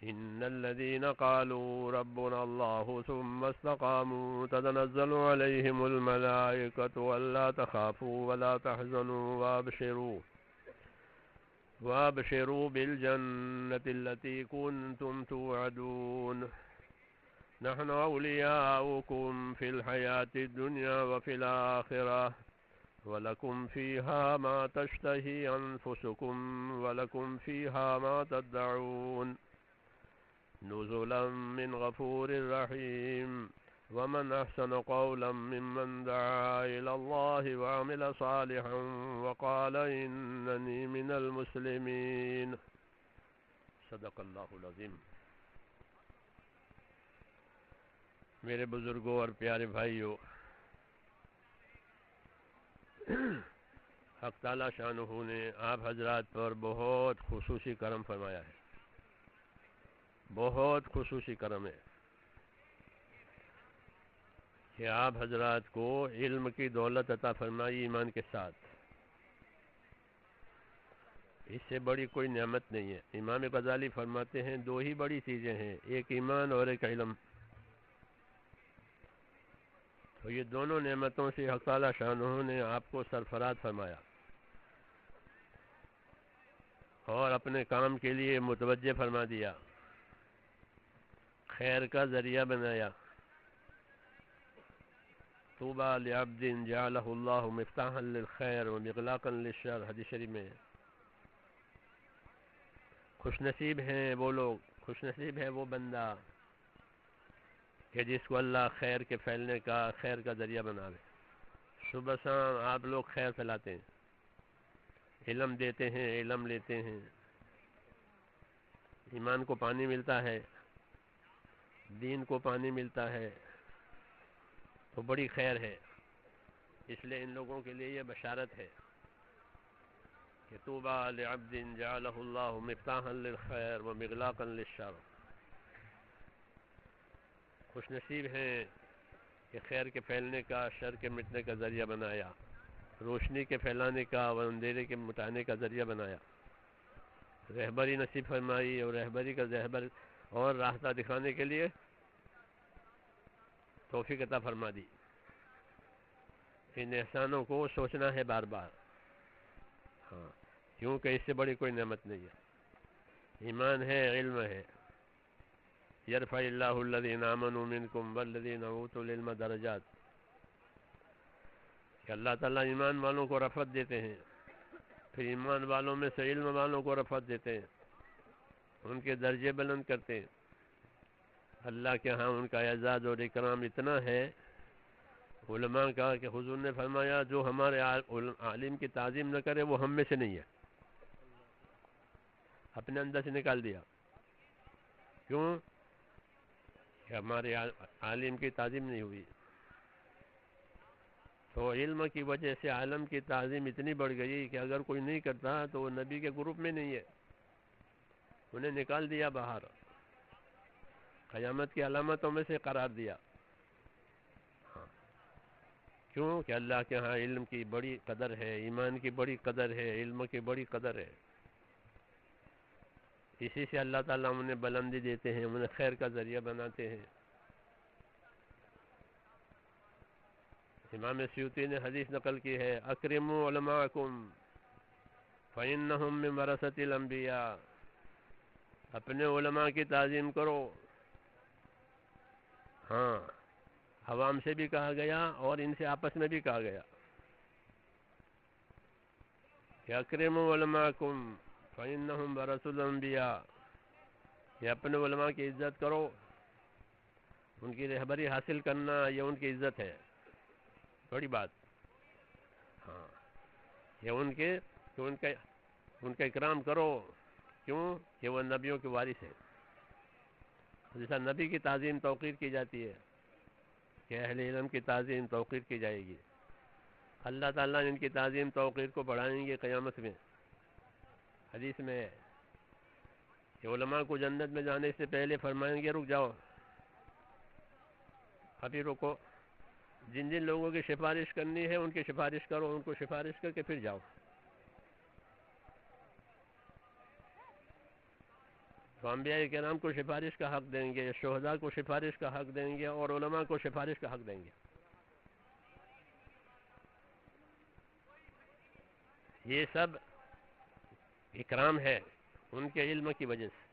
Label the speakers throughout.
Speaker 1: إن الذين قالوا ربنا الله ثم استقاموا تتنزل عليهم الملائكة ألا تخافوا ولا تحزنوا وابشروا بالجنة التي كنتم توعدون نحن أولياؤكم في الحياة الدنيا وفي الآخرة ولكم فيها ما تشتهي أنفسكم ولكم فيها ما تدعون نزلا من غفور رحيم ومن أحسن قولا ممن دعا إلى الله وعمل صالحا وقال إنني من المسلمين صدق اللہ العظیم۔ میرے بزرگوں اور پیارے بھائیوں، حق تعالی شانہ نے آپ حضرات پر بہت خصوصی کرم فرمایا ہے، بہت خصوصی کرم ہے کہ آپ حضرات کو علم کی دولت عطا فرمائی ایمان کے ساتھ۔ اس سے بڑی کوئی نعمت نہیں ہے۔ امام غزالی فرماتے ہیں دو ہی بڑی چیزیں ہیں، ایک ایمان اور ایک علم۔ تو یہ دونوں نعمتوں سے حق تعالی شانہ نے آپ کو سرفراز فرمایا اور اپنے کام کے لیے متوجہ فرما دیا، خیر کا ذریعہ بنایا۔ طوبیٰ لعبد جعلہ اللہ مفتاحا للخیر ومغلاقا للشر، حدیث شریف میں۔ خوش نصیب ہیں وہ لوگ، خوش نصیب ہے وہ بندہ کہ جس کو اللہ خیر کے پھیلنے کا، خیر کا ذریعہ بناوے۔ صبح شام آپ لوگ خیر پھیلاتے ہیں، علم دیتے ہیں، علم لیتے ہیں، ایمان کو پانی ملتا ہے، دین کو پانی ملتا ہے، تو بڑی خیر ہے۔ اس لیے ان لوگوں کے لیے یہ بشارت ہے کہ طوبیٰ لعبد جعلہ اللہ مفتاحا للخیر ومغلاقا للشر، خوش نصیب ہیں کہ خیر کے پھیلنے کا، شر کے مٹنے کا ذریعہ بنایا، روشنی کے پھیلانے کا اور اندھیرے کے مٹانے کا ذریعہ بنایا، رہبری نصیب فرمائی اور رہبری کا رہبر اور راستہ دکھانے کے لیے توفیق عطا فرما دی۔ ان احسانوں کو سوچنا ہے بار بار، ہاں، کیونکہ اس سے بڑی کوئی نعمت نہیں ہے۔ ایمان ہے، علم ہے۔ یرفع اللہ الذین آمنوا منکم والذین اوتوا العلم درجات، کہ اللہ تعالیٰ ایمان والوں کو رفعت دیتے ہیں، پھر ایمان والوں میں سے علم والوں کو رفعت دیتے ہیں، ان کے درجے بلند کرتے ہیں۔ اللہ کے ہاں ان کا اعزاز اور اکرام اتنا ہے، علماء کا کہ حضور نے فرمایا جو ہمارے عالم کی تعظیم نہ کرے وہ ہم میں سے نہیں ہے، اپنے اندر سے نکال دیا۔ کیوں؟ کہ ہمارے عالم کی تعظیم نہیں ہوئی۔ تو علم کی وجہ سے عالم کی تعظیم اتنی بڑھ گئی کہ اگر کوئی نہیں کرتا تو وہ نبی کے گروپ میں نہیں ہے، انہیں نکال دیا باہر، قیامت کی علامتوں میں سے قرار دیا۔ کیوں؟ کہ اللہ کے ہاں علم کی بڑی قدر ہے، ایمان کی بڑی قدر ہے، علم کی بڑی قدر ہے۔ اسی سے اللہ تعالیٰ انہیں بلندی دیتے ہیں، انہیں خیر کا ذریعہ بناتے ہیں۔ امام سیوطی نے حدیث نقل کی ہے، اکرموا علماءکم فإنہم من ورثۃ الانبیاء، اپنے علماء کی تعظیم کرو۔ ہاں، عوام سے بھی کہا گیا اور ان سے آپس میں بھی کہا گیا کہ اکرموا علماءکم فإنہم ورثۃ الانبیاء، کہ اپنے علماء کی عزت کرو، ان کی رہبری حاصل کرنا یہ ان کی عزت ہے، بڑی بات۔ ہاں، یہ ان کا اکرام کرو۔ کیوں؟ کہ وہ نبیوں کے وارث ہیں۔ جیسا نبی کی تعظیم توقیر کی جاتی ہے کہ اہل علم کی تعظیم توقیر کی جائے گی، اللہ تعالیٰ ان کی تعظیم توقیر کو بڑھائیں گے قیامت میں۔ حدیث میں ہے کہ علماء کو جنت میں جانے سے پہلے فرمائیں گے رک جاؤ، ابھی رکو، جن جن لوگوں کی سفارش کرنی ہے ان کی سفارش کرو، ان کو سفارش کر کے پھر جاؤ۔ تو انبیاء کرام کو سفارش کا حق دیں گے، شہداء کو سفارش کا حق دیں گے، اور علماء کو سفارش کا حق دیں گے۔ یہ سب اکرام ہے ان کے علم کی وجہ سے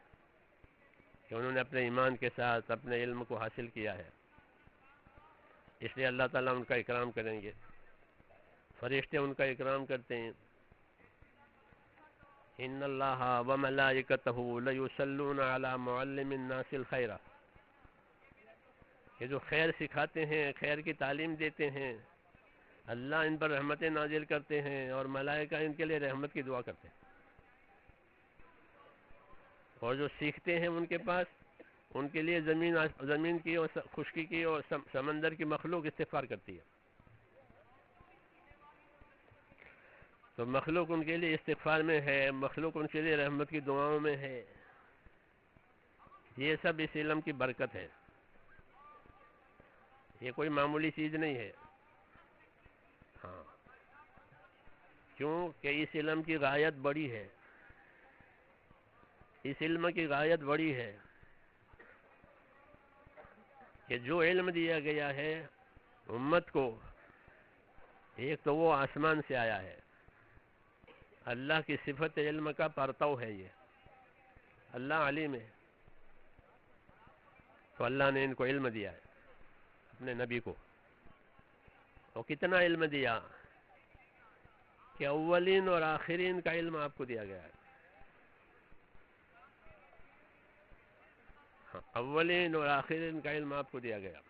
Speaker 1: کہ انہوں نے اپنے ایمان کے ساتھ اپنے علم کو حاصل کیا ہے، اس لیے اللہ تعالیٰ ان کا اکرام کریں گے۔ فرشتے ان کا اکرام کرتے ہیں۔ ان اللہ وملائکتہ لیصلون علی معلم الناس الخیر، کہ جو خیر سکھاتے ہیں، خیر کی تعلیم دیتے ہیں، اللہ ان پر رحمتیں نازل کرتے ہیں، اور ملائکہ ان کے لیے رحمت کی دعا کرتے ہیں، اور جو سیکھتے ہیں ان کے پاس، ان کے لیے زمین کی اور خشکی کی اور سمندر کی مخلوق استغفار کرتی ہے۔ تو مخلوق ان کے لیے استغفار میں ہے، مخلوق ان کے لیے رحمت کی دعاؤں میں ہے۔ یہ سب اس علم کی برکت ہے، یہ کوئی معمولی چیز نہیں ہے۔ ہاں، کیوں کہ اس علم کی غایت بڑی ہے، اس علم کی غایت بڑی ہے کہ جو علم دیا گیا ہے امت کو، ایک تو وہ آسمان سے آیا ہے، اللہ کی صفت علم کا پرتو ہے، یہ اللہ علیم ہے، تو اللہ نے ان کو علم دیا ہے اپنے نبی کو۔ اور کتنا علم دیا کہ اولین اور آخرین کا علم آپ کو دیا گیا ہے۔ اولین اور آخرین کا علم آپ کو دیا گیا۔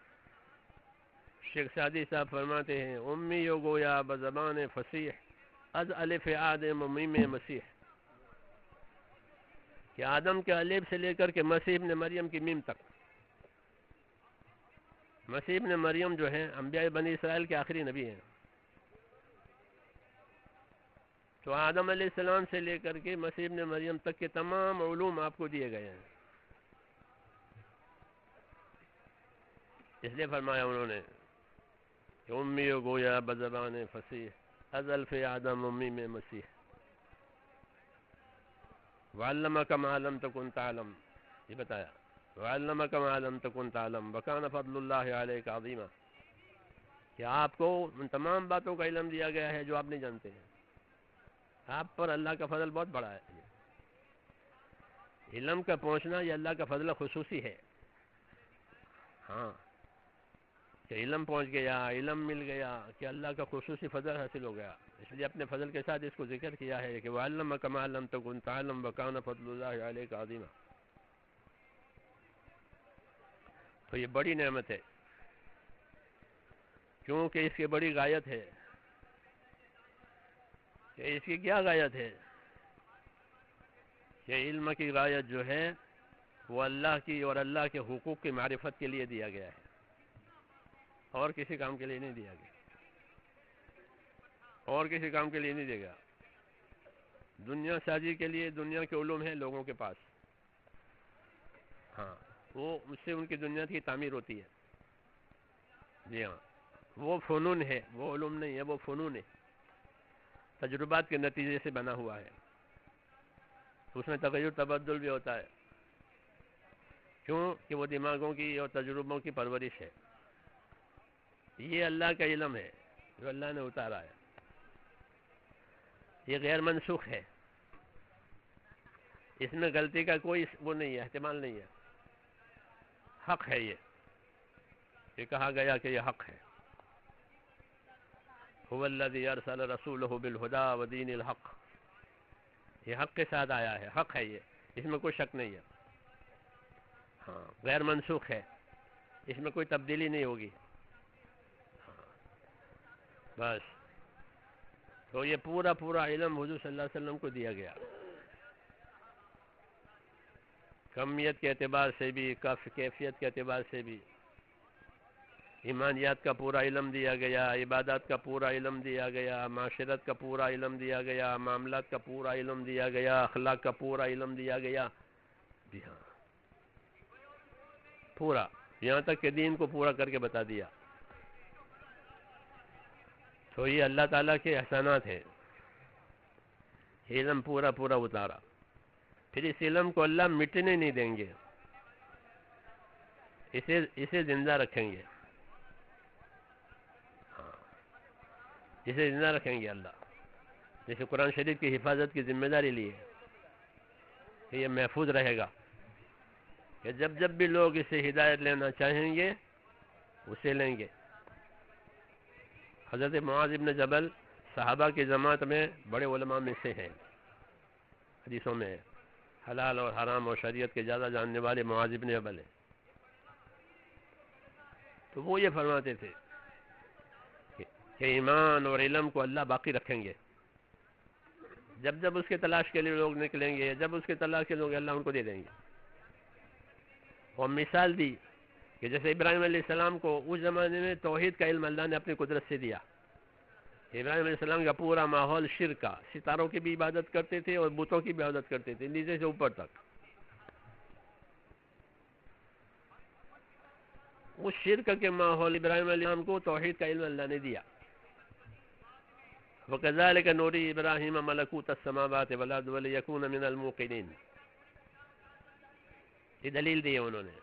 Speaker 1: شیخ سعدی صاحب فرماتے ہیں امی و گویا بزبان فصیح از الف آدم و میم مسیح، کہ آدم کے الف سے لے کر کے مسیح ابن مریم کی میم تک۔ مسیح ابن مریم جو ہیں انبیاء بنی اسرائیل کے آخری نبی ہیں، تو آدم علیہ السلام سے لے کر کے مسیح ابن مریم تک کے تمام علوم آپ کو دیے گئے ہیں۔ اس لیے فرمایا انہوں نے کہ امی و گویا بزبان فصیح از الف آدم و میم مسیح وعلمک ما لم تکن تعلم، یہ بتایا وعلمک ما لم تکن تعلم وکان فضل اللہ علیک عظیما، کہ آپ کو ان تمام باتوں کا علم دیا گیا ہے جو آپ نہیں جانتے ہیں، آپ پر اللہ کا فضل بہت بڑا ہے۔ علم کا پہنچنا یہ اللہ کا فضل خصوصی ہے۔ ہاں، کہ علم پہنچ گیا، علم مل گیا، کہ اللہ کا خصوصی فضل حاصل ہو گیا، اس لیے اپنے فضل کے ساتھ اس کو ذکر کیا ہے کہ وَعَلَّمَكَ مَا لَمْ تَكُنْ تَعْلَمْ وَكَانَ فَضْلُ اللَّهِ عَلَيْكَ عَظِيمًا۔ تو یہ بڑی نعمت ہے، کیونکہ اس کی بڑی غایت ہے۔ کہ اس کی کیا غایت ہے؟ کہ علم کی غایت جو ہے وہ اللہ کی اور اللہ کے حقوق کی معرفت کے لیے دیا گیا ہے، اور کسی کام کے لیے نہیں دیا گیا، اور کسی کام کے لیے نہیں دے گا۔ دنیا سازی کے لیے دنیا کے علوم ہیں لوگوں کے پاس، ہاں، وہ اس سے ان کی دنیا کی تعمیر ہوتی ہے۔ جی ہاں، وہ فنون ہے، وہ علوم نہیں ہے، وہ فنون ہے، تجربات کے نتیجے سے بنا ہوا ہے، اس میں تغیر تبدل بھی ہوتا ہے، کیوں کہ وہ دماغوں کی اور تجربوں کی پرورش ہے۔ یہ اللہ کا علم ہے جو اللہ نے اتارا ہے، یہ غیر منسوخ ہے، اس میں غلطی کا کوئی وہ نہیں ہے، احتمال نہیں ہے، حق ہے۔ یہ کہا گیا کہ یہ حق ہے۔ هو الذی ارسل رسولہ بالہدی ودین الحق، یہ حق کے ساتھ آیا ہے، حق ہے، یہ اس میں کوئی شک نہیں ہے۔ ہاں، غیر منسوخ ہے، اس میں کوئی تبدیلی نہیں ہوگی۔ بس، تو یہ پورا علم حضور صلی اللہ علیہ وسلم کو دیا گیا، کمیت کے اعتبار سے بھی، کیفیت کے اعتبار سے بھی۔ ایمانیات کا پورا علم دیا گیا، عبادات کا پورا علم دیا گیا، معاشرت کا پورا علم دیا گیا، معاملات کا پورا علم دیا گیا، اخلاق کا پورا علم دیا گیا۔ جی ہاں، پورا، یہاں تک کہ دین کو پورا کر کے بتا دیا۔ تو یہ اللہ تعالیٰ کے احسانات ہیں، علم پورا اتارا۔ پھر اس علم کو اللہ مٹنے نہیں دیں گے، اسے زندہ رکھیں گے، اسے زندہ رکھیں گے اللہ. جیسے قرآن شریف کی حفاظت کی ذمہ داری لی ہے کہ یہ محفوظ رہے گا، کہ جب بھی لوگ اسے ہدایت لینا چاہیں گے اسے لیں گے. حضرت معاذ ابن جبل صحابہ کی جماعت میں بڑے علماء میں سے ہیں، حدیثوں میں ہے، حلال اور حرام اور شریعت کے زیادہ جاننے والے معاذ ابن جبل ہیں. تو وہ یہ فرماتے تھے کہ ایمان اور علم کو اللہ باقی رکھیں گے. جب اس کے تلاش کے لیے لوگ نکلیں گے، جب اس کے تلاش کے لوگ اللہ ان کو دے دیں گے. اور مثال دی کہ جیسے ابراہیم علیہ السلام کو اس زمانے میں توحید کا علم اللہ نے اپنی قدرت سے دیا. ابراہیم علیہ السلام کا پورا ماحول شرک کا، ستاروں کی بھی عبادت کرتے تھے اور بتوں کی بھی عبادت کرتے تھے، نیچے سے اوپر تک. اس شرک کے ماحول ابراہیم علیہ السلام کو توحید کا علم اللہ نے دیا. وَكَذَلِكَ نُرِي إِبْرَاهِيمَ مَلَكُوتَ السَّمَاوَاتِ وَالْأَرْضِ وَلِيَكُونَ مِنَ الْمُوقِنِينَ. یہ دلیل دی ہے انہوں نے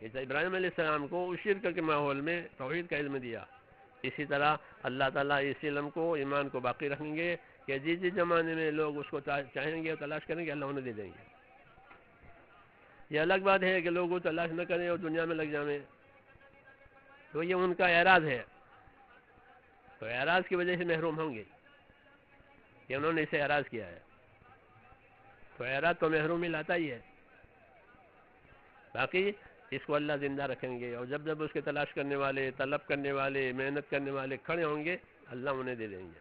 Speaker 1: کہ ابراہیم علیہ السلام کو اس شرک کے ماحول میں توحید کا علم دیا، اسی طرح اللہ تعالیٰ اس علم کو، ایمان کو باقی رکھیں گے کہ جس زمانے میں لوگ اس کو چاہیں گے اور تلاش کریں گے اللہ انہیں دے دیں گے. یہ الگ بات ہے کہ لوگ وہ تلاش نہ کریں اور دنیا میں لگ جائیں، تو یہ ان کا اعراض ہے، تو اعراض کی وجہ سے محروم ہوں گے کہ انہوں نے اسے اعراض کیا ہے. تو اعراض تو محرومی لاتا ہی ہے. باقی اس کو اللہ زندہ رکھیں گے، اور جب اس کے تلاش کرنے والے، طلب کرنے والے، محنت کرنے والے کھڑے ہوں گے اللہ انہیں دے دیں گے.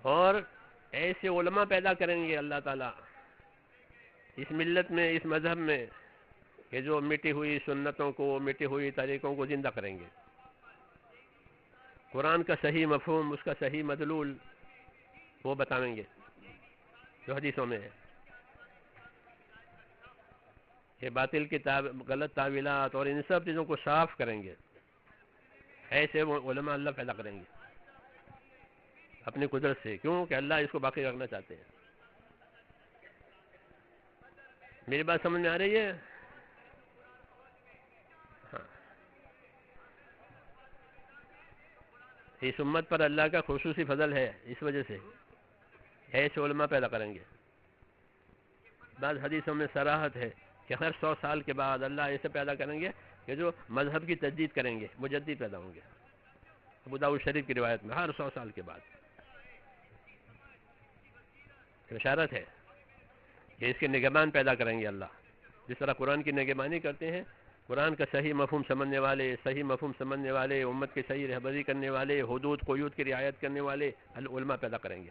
Speaker 1: اور ایسے علماء پیدا کریں گے اللہ تعالیٰ اس ملت میں، اس مذہب میں، کہ جو مٹی ہوئی سنتوں کو، مٹی ہوئی طریقوں کو زندہ کریں گے. قرآن کا صحیح مفہوم، اس کا صحیح مدلول وہ بتائیں گے جو حدیثوں میں ہے. یہ باطل کی غلط تعویلات اور ان سب چیزوں کو صاف کریں گے. ایسے وہ علماء اللہ پیدا کریں گے اپنی قدرت سے. کیوں کہ اللہ اس کو باقی رکھنا چاہتے ہیں. میری بات سمجھ میں آ رہی ہے؟ ہاں. اس امت پر اللہ کا خصوصی فضل ہے، اس وجہ سے ایسے علماء پیدا کریں گے. بعض حدیثوں میں صراحت ہے کہ ہر 100 سال کے بعد اللہ ایسے پیدا کریں گے کہ جو مذہب کی تجدید کریں گے، مجدد پیدا ہوں گے. ابو داؤد شریف کی روایت میں ہر 100 سال کے بعد بشارت ہے کہ اس کے نگہبان پیدا کریں گے اللہ. جس طرح قرآن کی نگہبانی کرتے ہیں، قرآن کا صحیح مفہوم سمجھنے والے، صحیح مفہوم سمجھنے والے، امت کی صحیح رہبری کرنے والے، حدود قیود کی رعایت کرنے والے علماء پیدا کریں گے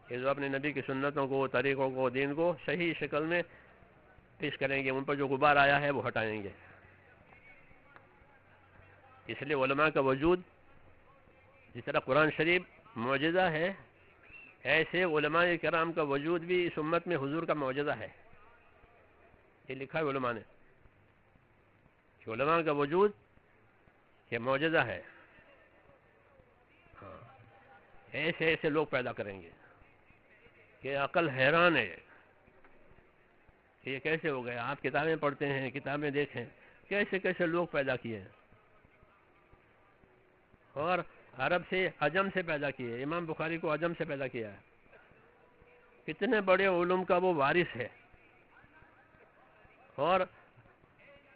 Speaker 1: کہ جو اپنے نبی کی سنتوں کو، طریقوں کو، دین کو صحیح شکل میں پیش کریں گے. ان پر جو غبار آیا ہے وہ ہٹائیں گے. اس لیے علماء کا وجود، جس طرح قرآن شریف معجزہ ہے، ایسے علماء کرام کا وجود بھی اس امت میں حضور کا معجزہ ہے. یہ لکھا ہے علماء نے کہ علماء کا وجود یہ معجزہ ہے. ہاں. ایسے لوگ پیدا کریں گے کہ عقل حیران ہے کہ یہ کیسے ہو گیا. آپ کتابیں پڑھتے ہیں، کتابیں دیکھیں، کیسے لوگ پیدا کیے ہیں، اور عرب سے، عجم سے پیدا کیے. امام بخاری کو عجم سے پیدا کیا ہے. کتنے بڑے علوم کا وہ وارث ہے، اور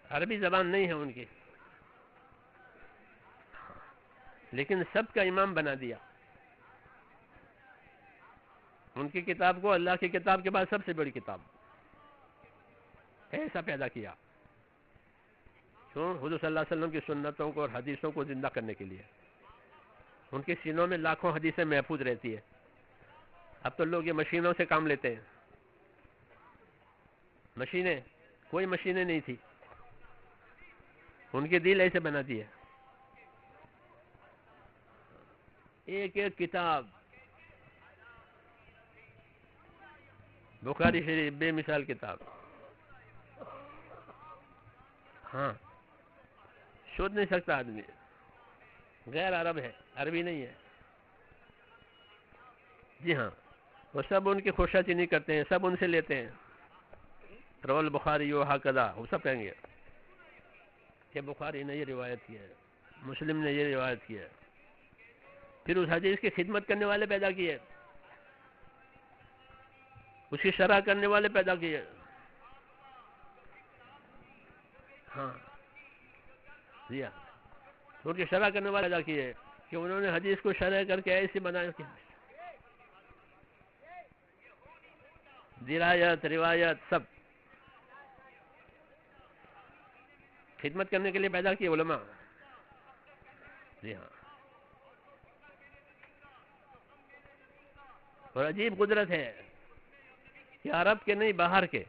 Speaker 1: عربی زبان نہیں ہے ان کی، لیکن سب کا امام بنا دیا. ان کی کتاب کو اللہ کی کتاب کے بعد سب سے بڑی کتاب ایسا پیدا کیا. کیوں؟ حضور صلی اللہ علیہ وسلم کی سنتوں کو اور حدیثوں کو زندہ کرنے کے لیے. ان کے سینوں میں لاکھوں حدیثیں محفوظ رہتی ہے. اب تو لوگ یہ مشینوں سے کام لیتے ہیں. مشینیں، کوئی مشینیں نہیں تھی، ان کے دل ایسے بنا دیے. ایک ایک کتاب، بخاری شریف بے مثال کتاب. ہاں، سوچ نہیں سکتا آدمی. غیر عرب ہے، عربی نہیں ہے. جی ہاں، وہ سب ان کی خوشا چینی کرتے ہیں، سب ان سے لیتے ہیں. رواه البخاری وهكذا، وہ سب کہیں گے کہ بخاری نے یہ روایت کی ہے، مسلم نے یہ روایت کی ہے. پھر اس حدیث کی خدمت کرنے والے پیدا کیے، اس کی شرح کرنے والے پیدا کیے. ہاں جی ہاں، ان کی شرح کرنے والے پیدا کیے کہ انہوں نے حدیث کو شرح کر کے ایسی بنایا کہ درایت روایت سب خدمت کرنے کے لیے پیدا کیے علماء. جی ہاں، اور عجیب قدرت ہے کہ عرب کے نہیں باہر کے.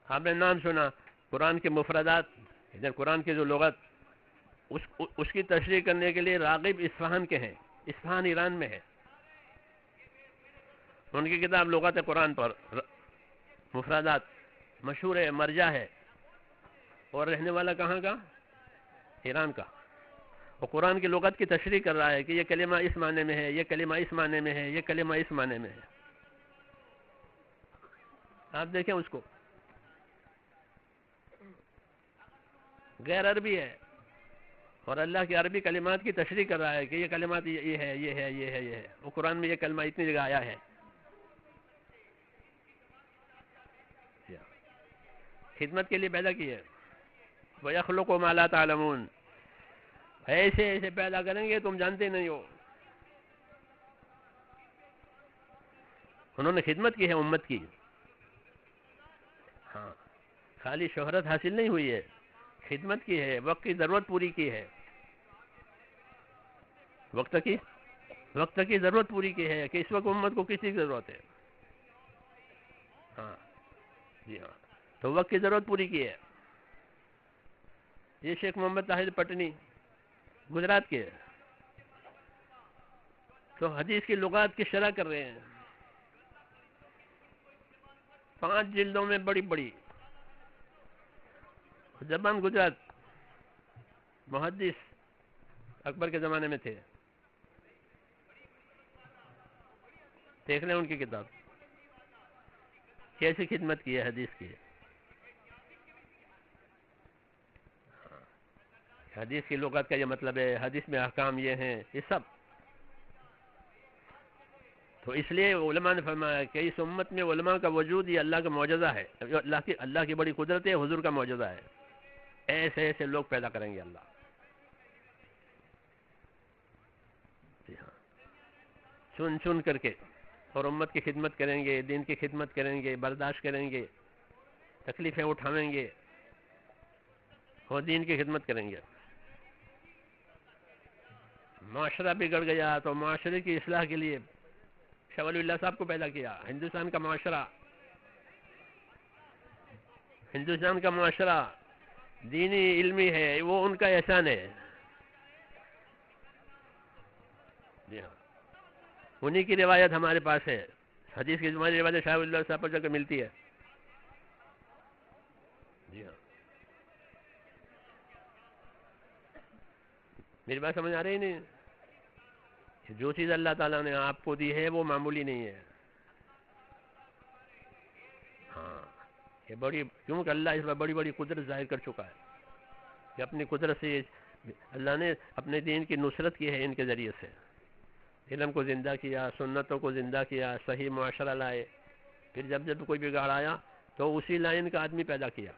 Speaker 1: آپ نے نام سنا قرآن کے مفردات، قرآن کی جو لغت اس کی تشریح کرنے کے لیے راغب اصفہان کے ہیں، اصفہان ایران میں ہے. ان کی کتاب لغت قرآن پر مفردات مشہور ہے، مرجع ہے، اور رہنے والا کہاں کا؟ ایران کا. اور قرآن کی لغت کی تشریح کر رہا ہے کہ یہ کلمہ اس معنی میں ہے، یہ کلمہ اس معنی میں ہے، یہ کلمہ اس معنی میں ہے. آپ دیکھیں اس کو، غیر عربی ہے اور اللہ کی عربی کلمات کی تشریح کر رہا ہے کہ یہ کلمات یہ ہے، یہ ہے، یہ ہے، یہ ہے. وہ قرآن میں یہ کلمہ اتنی جگہ آیا ہے. خدمت کے لیے پیدا کی ہے. وَيَخْلُقُ مَا لَا تَعْلَمُونَ، ایسے ایسے پیدا کریں گے تم جانتے نہیں ہو. انہوں نے خدمت کی ہے امت کی. ہاں، خالی شہرت حاصل نہیں ہوئی ہے، خدمت کی ہے، وقت کی ضرورت پوری کی ہے، وقت کی ضرورت پوری کی ہے کہ اس وقت امت کو کسی کی ضرورت ہے. ہاں جی ہاں، تو وقت کی ضرورت پوری کی ہے. یہ شیخ محمد طاہر پٹنی گجرات کے، تو حدیث کی لغات کی شرح کر رہے ہیں 5 جلدوں میں، بڑی بڑی زبان گجرات، محدث اکبر کے زمانے میں تھے. دیکھ لیں ان کی کتاب کیسی خدمت کی ہے حدیث کی. حدیث کی لغت کا یہ مطلب ہے، حدیث میں احکام یہ ہیں، یہ سب. تو اس لیے علماء نے فرمایا کہ اس امت میں علماء کا وجود یہ اللہ کا معجزہ ہے، اللہ کی بڑی قدرت ہے، حضور کا معجزہ ہے. ایسے ایسے لوگ پیدا کریں گے اللہ. جی ہاں، چن چن کر کے، اور امت کی خدمت کریں گے، دین کی خدمت کریں گے، برداشت کریں گے، تکلیفیں اٹھائیں گے اور دین کی خدمت کریں گے. معاشرہ بگڑ گیا تو معاشرے کی اصلاح کے لیے شاہ ولی اللہ صاحب کو پیدا کیا. ہندوستان کا معاشرہ دینی علمی ہے، وہ ان کا احسان ہے. جی ہاں، انہی کی روایت ہمارے پاس ہے. حدیث کی ہماری روایت شاہ ولی اللہ صاحب پر جا کے ملتی ہے. جی ہاں، میری بات سمجھ آ رہی نہیں؟ جو چیز اللہ تعالیٰ نے آپ کو دی ہے وہ معمولی نہیں ہے. ہاں، یہ کیونکہ اللہ اس پر بڑی بڑی قدرت ظاہر کر چکا ہے کہ اپنی قدرت سے اللہ نے اپنے دین کی نصرت کی ہے. ان کے ذریعے سے علم کو زندہ کیا، سنتوں کو زندہ کیا، صحیح معاشرہ لائے. پھر جب کوئی بگاڑ آیا تو اسی لائن کا آدمی پیدا کیا.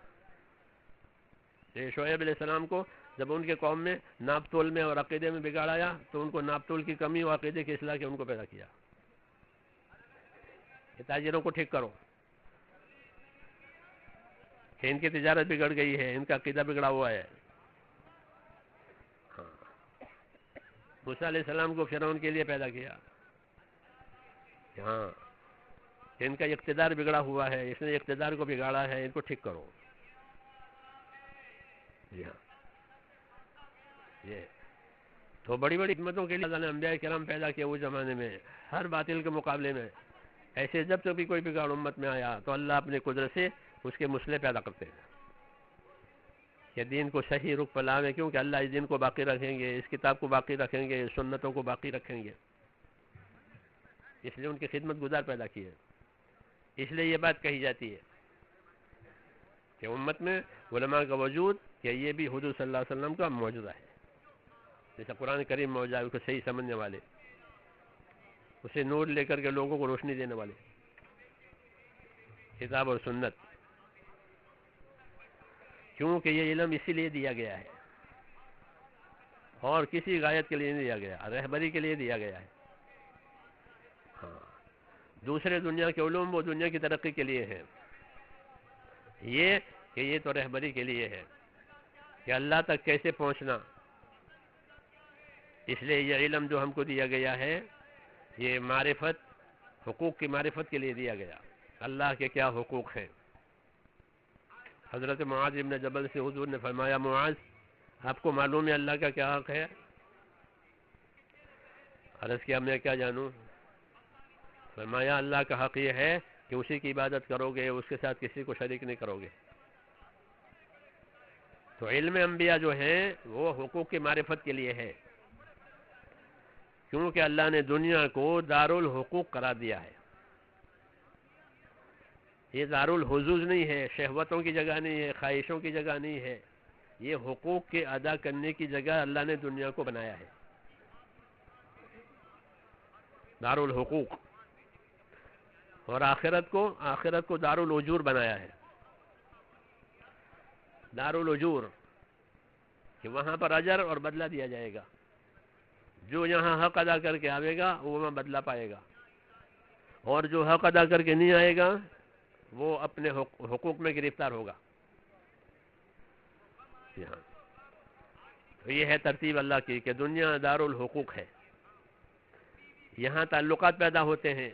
Speaker 1: شعیب علیہ السلام کو جب ان کے قوم میں ناپ تول میں اور عقیدے میں بگاڑ آیا تو ان کو ناپ تول کی کمی اور عقیدے کی اصلاح کے ان کو پیدا کیا کہ تاجروں کو ٹھیک کرو کہ ان کی تجارت بگڑ گئی ہے، ان کا عقیدہ بگڑا ہوا ہے. ہاں، موسیٰ علیہ السلام کو فرعون کے لیے پیدا کیا. ہاں، ان کا اقتدار بگڑا ہوا ہے، اس نے اقتدار کو بگاڑا ہے، ان کو ٹھیک کرو. جی ہاں، یہ تو بڑی بڑی حکمتوں کے لیے اللہ نے انبیاء کرام پیدا کیا اس زمانے میں. ہر باطل کے مقابلے میں ایسے جب بھی کوئی بگاڑ امت میں آیا تو اللہ اپنے قدرت سے اس کے مسئلے پیدا کرتے ہیں. کہ دین کو صحیح رخ پر لاویں، کیونکہ اللہ اس دین کو باقی رکھیں گے، اس کتاب کو باقی رکھیں گے، سنتوں کو باقی رکھیں گے، اس لیے ان کی خدمت گزار پیدا کی ہے۔ اس لیے یہ بات کہی جاتی ہے کہ امت میں علماء کا وجود، کہ یہ بھی حضور صلی اللہ علیہ وسلم کا معجزہ ہے۔ جیسا قرآن کریم معجزہ ہے، اس کو صحیح سمجھنے والے، اسے نور لے کر کے لوگوں کو روشنی دینے والے، کتاب اور سنت، کیونکہ یہ علم اسی لیے دیا گیا ہے اور کسی غایت کے لیے نہیں دیا گیا، رہبری کے لیے دیا گیا ہے۔ ہاں، دوسرے دنیا کے علوم وہ دنیا کی ترقی کے لیے ہیں، یہ کہ یہ تو رہبری کے لیے ہے کہ اللہ تک کیسے پہنچنا۔ اس لیے یہ علم جو ہم کو دیا گیا ہے، یہ معرفت، حقوق کی معرفت کے لیے دیا گیا، اللہ کے کیا حقوق ہیں۔ حضرت معاذ ابن جبل سے حضور نے فرمایا، معاذ آپ کو معلوم ہے اللہ کا کیا حق ہے؟ عرض کیا میں کیا جانوں؟ فرمایا اللہ کا حق یہ ہے کہ اسی کی عبادت کرو گے، اس کے ساتھ کسی کو شریک نہیں کرو گے۔ تو علم انبیاء جو ہیں وہ حقوق کی معرفت کے لیے ہے، کیونکہ اللہ نے دنیا کو دارالحقوق قرار دیا ہے۔ یہ دارالحظوظ نہیں ہے، شہوتوں کی جگہ نہیں ہے، خواہشوں کی جگہ نہیں ہے، یہ حقوق کے ادا کرنے کی جگہ اللہ نے دنیا کو بنایا ہے، دارالحقوق۔ اور آخرت کو دارالعجور بنایا ہے، دارالعجور، کہ وہاں پر اجر اور بدلہ دیا جائے گا۔ جو یہاں حق ادا کر کے آئے گا وہ وہاں بدلہ پائے گا، اور جو حق ادا کر کے نہیں آئے گا وہ اپنے حقوق میں گرفتار ہوگا۔ تو یہ ہے ترتیب اللہ کی کہ دنیا دارالحقوق ہے، یہاں تعلقات پیدا ہوتے ہیں،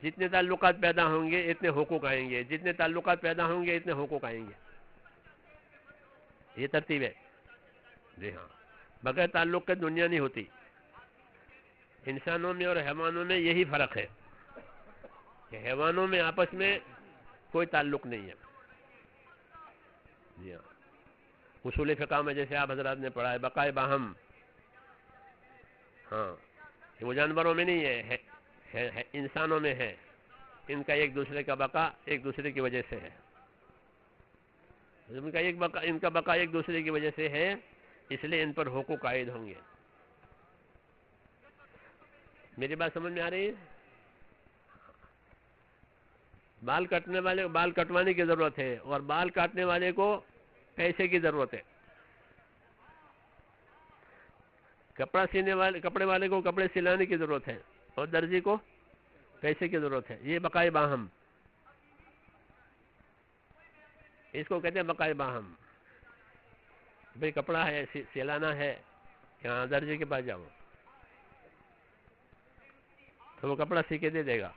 Speaker 1: جتنے تعلقات پیدا ہوں گے اتنے حقوق آئیں گے، جتنے تعلقات پیدا ہوں گے اتنے حقوق آئیں گے، یہ ترتیب ہے۔ جی ہاں، بغیر تعلق کے دنیا نہیں ہوتی۔ انسانوں میں اور حیوانوں میں یہی فرق ہے کہ حیوانوں میں آپس میں کوئی تعلق نہیں ہے۔ جی ہاں، اصول فقہ میں جیسے آپ حضرات نے پڑھا ہے بقائے باہم، ہاں، وہ جانوروں میں نہیں ہے، انسانوں میں ہے۔ ان کا ایک دوسرے کا بقا ایک دوسرے کی وجہ سے ہے، ان کا بقا ایک دوسرے کی وجہ سے ہے، اس لیے ان پر حقوق عائد ہوں گے۔ میری بات سمجھ میں آ رہی ہے؟ بال کٹنے والے کو بال کٹوانے کی ضرورت ہے، اور بال کاٹنے والے کو پیسے کی ضرورت ہے۔ کپڑے والے کو کپڑے سلانے کی ضرورت ہے، اور درزی کو پیسے کی ضرورت ہے۔ یہ بقائے باہم، اس کو کہتے ہیں بقائے باہم۔ بھئی کپڑا ہے، سلانا ہے، یہاں درزی کے پاس جاؤ تو وہ کپڑا سی کے دے دے گا۔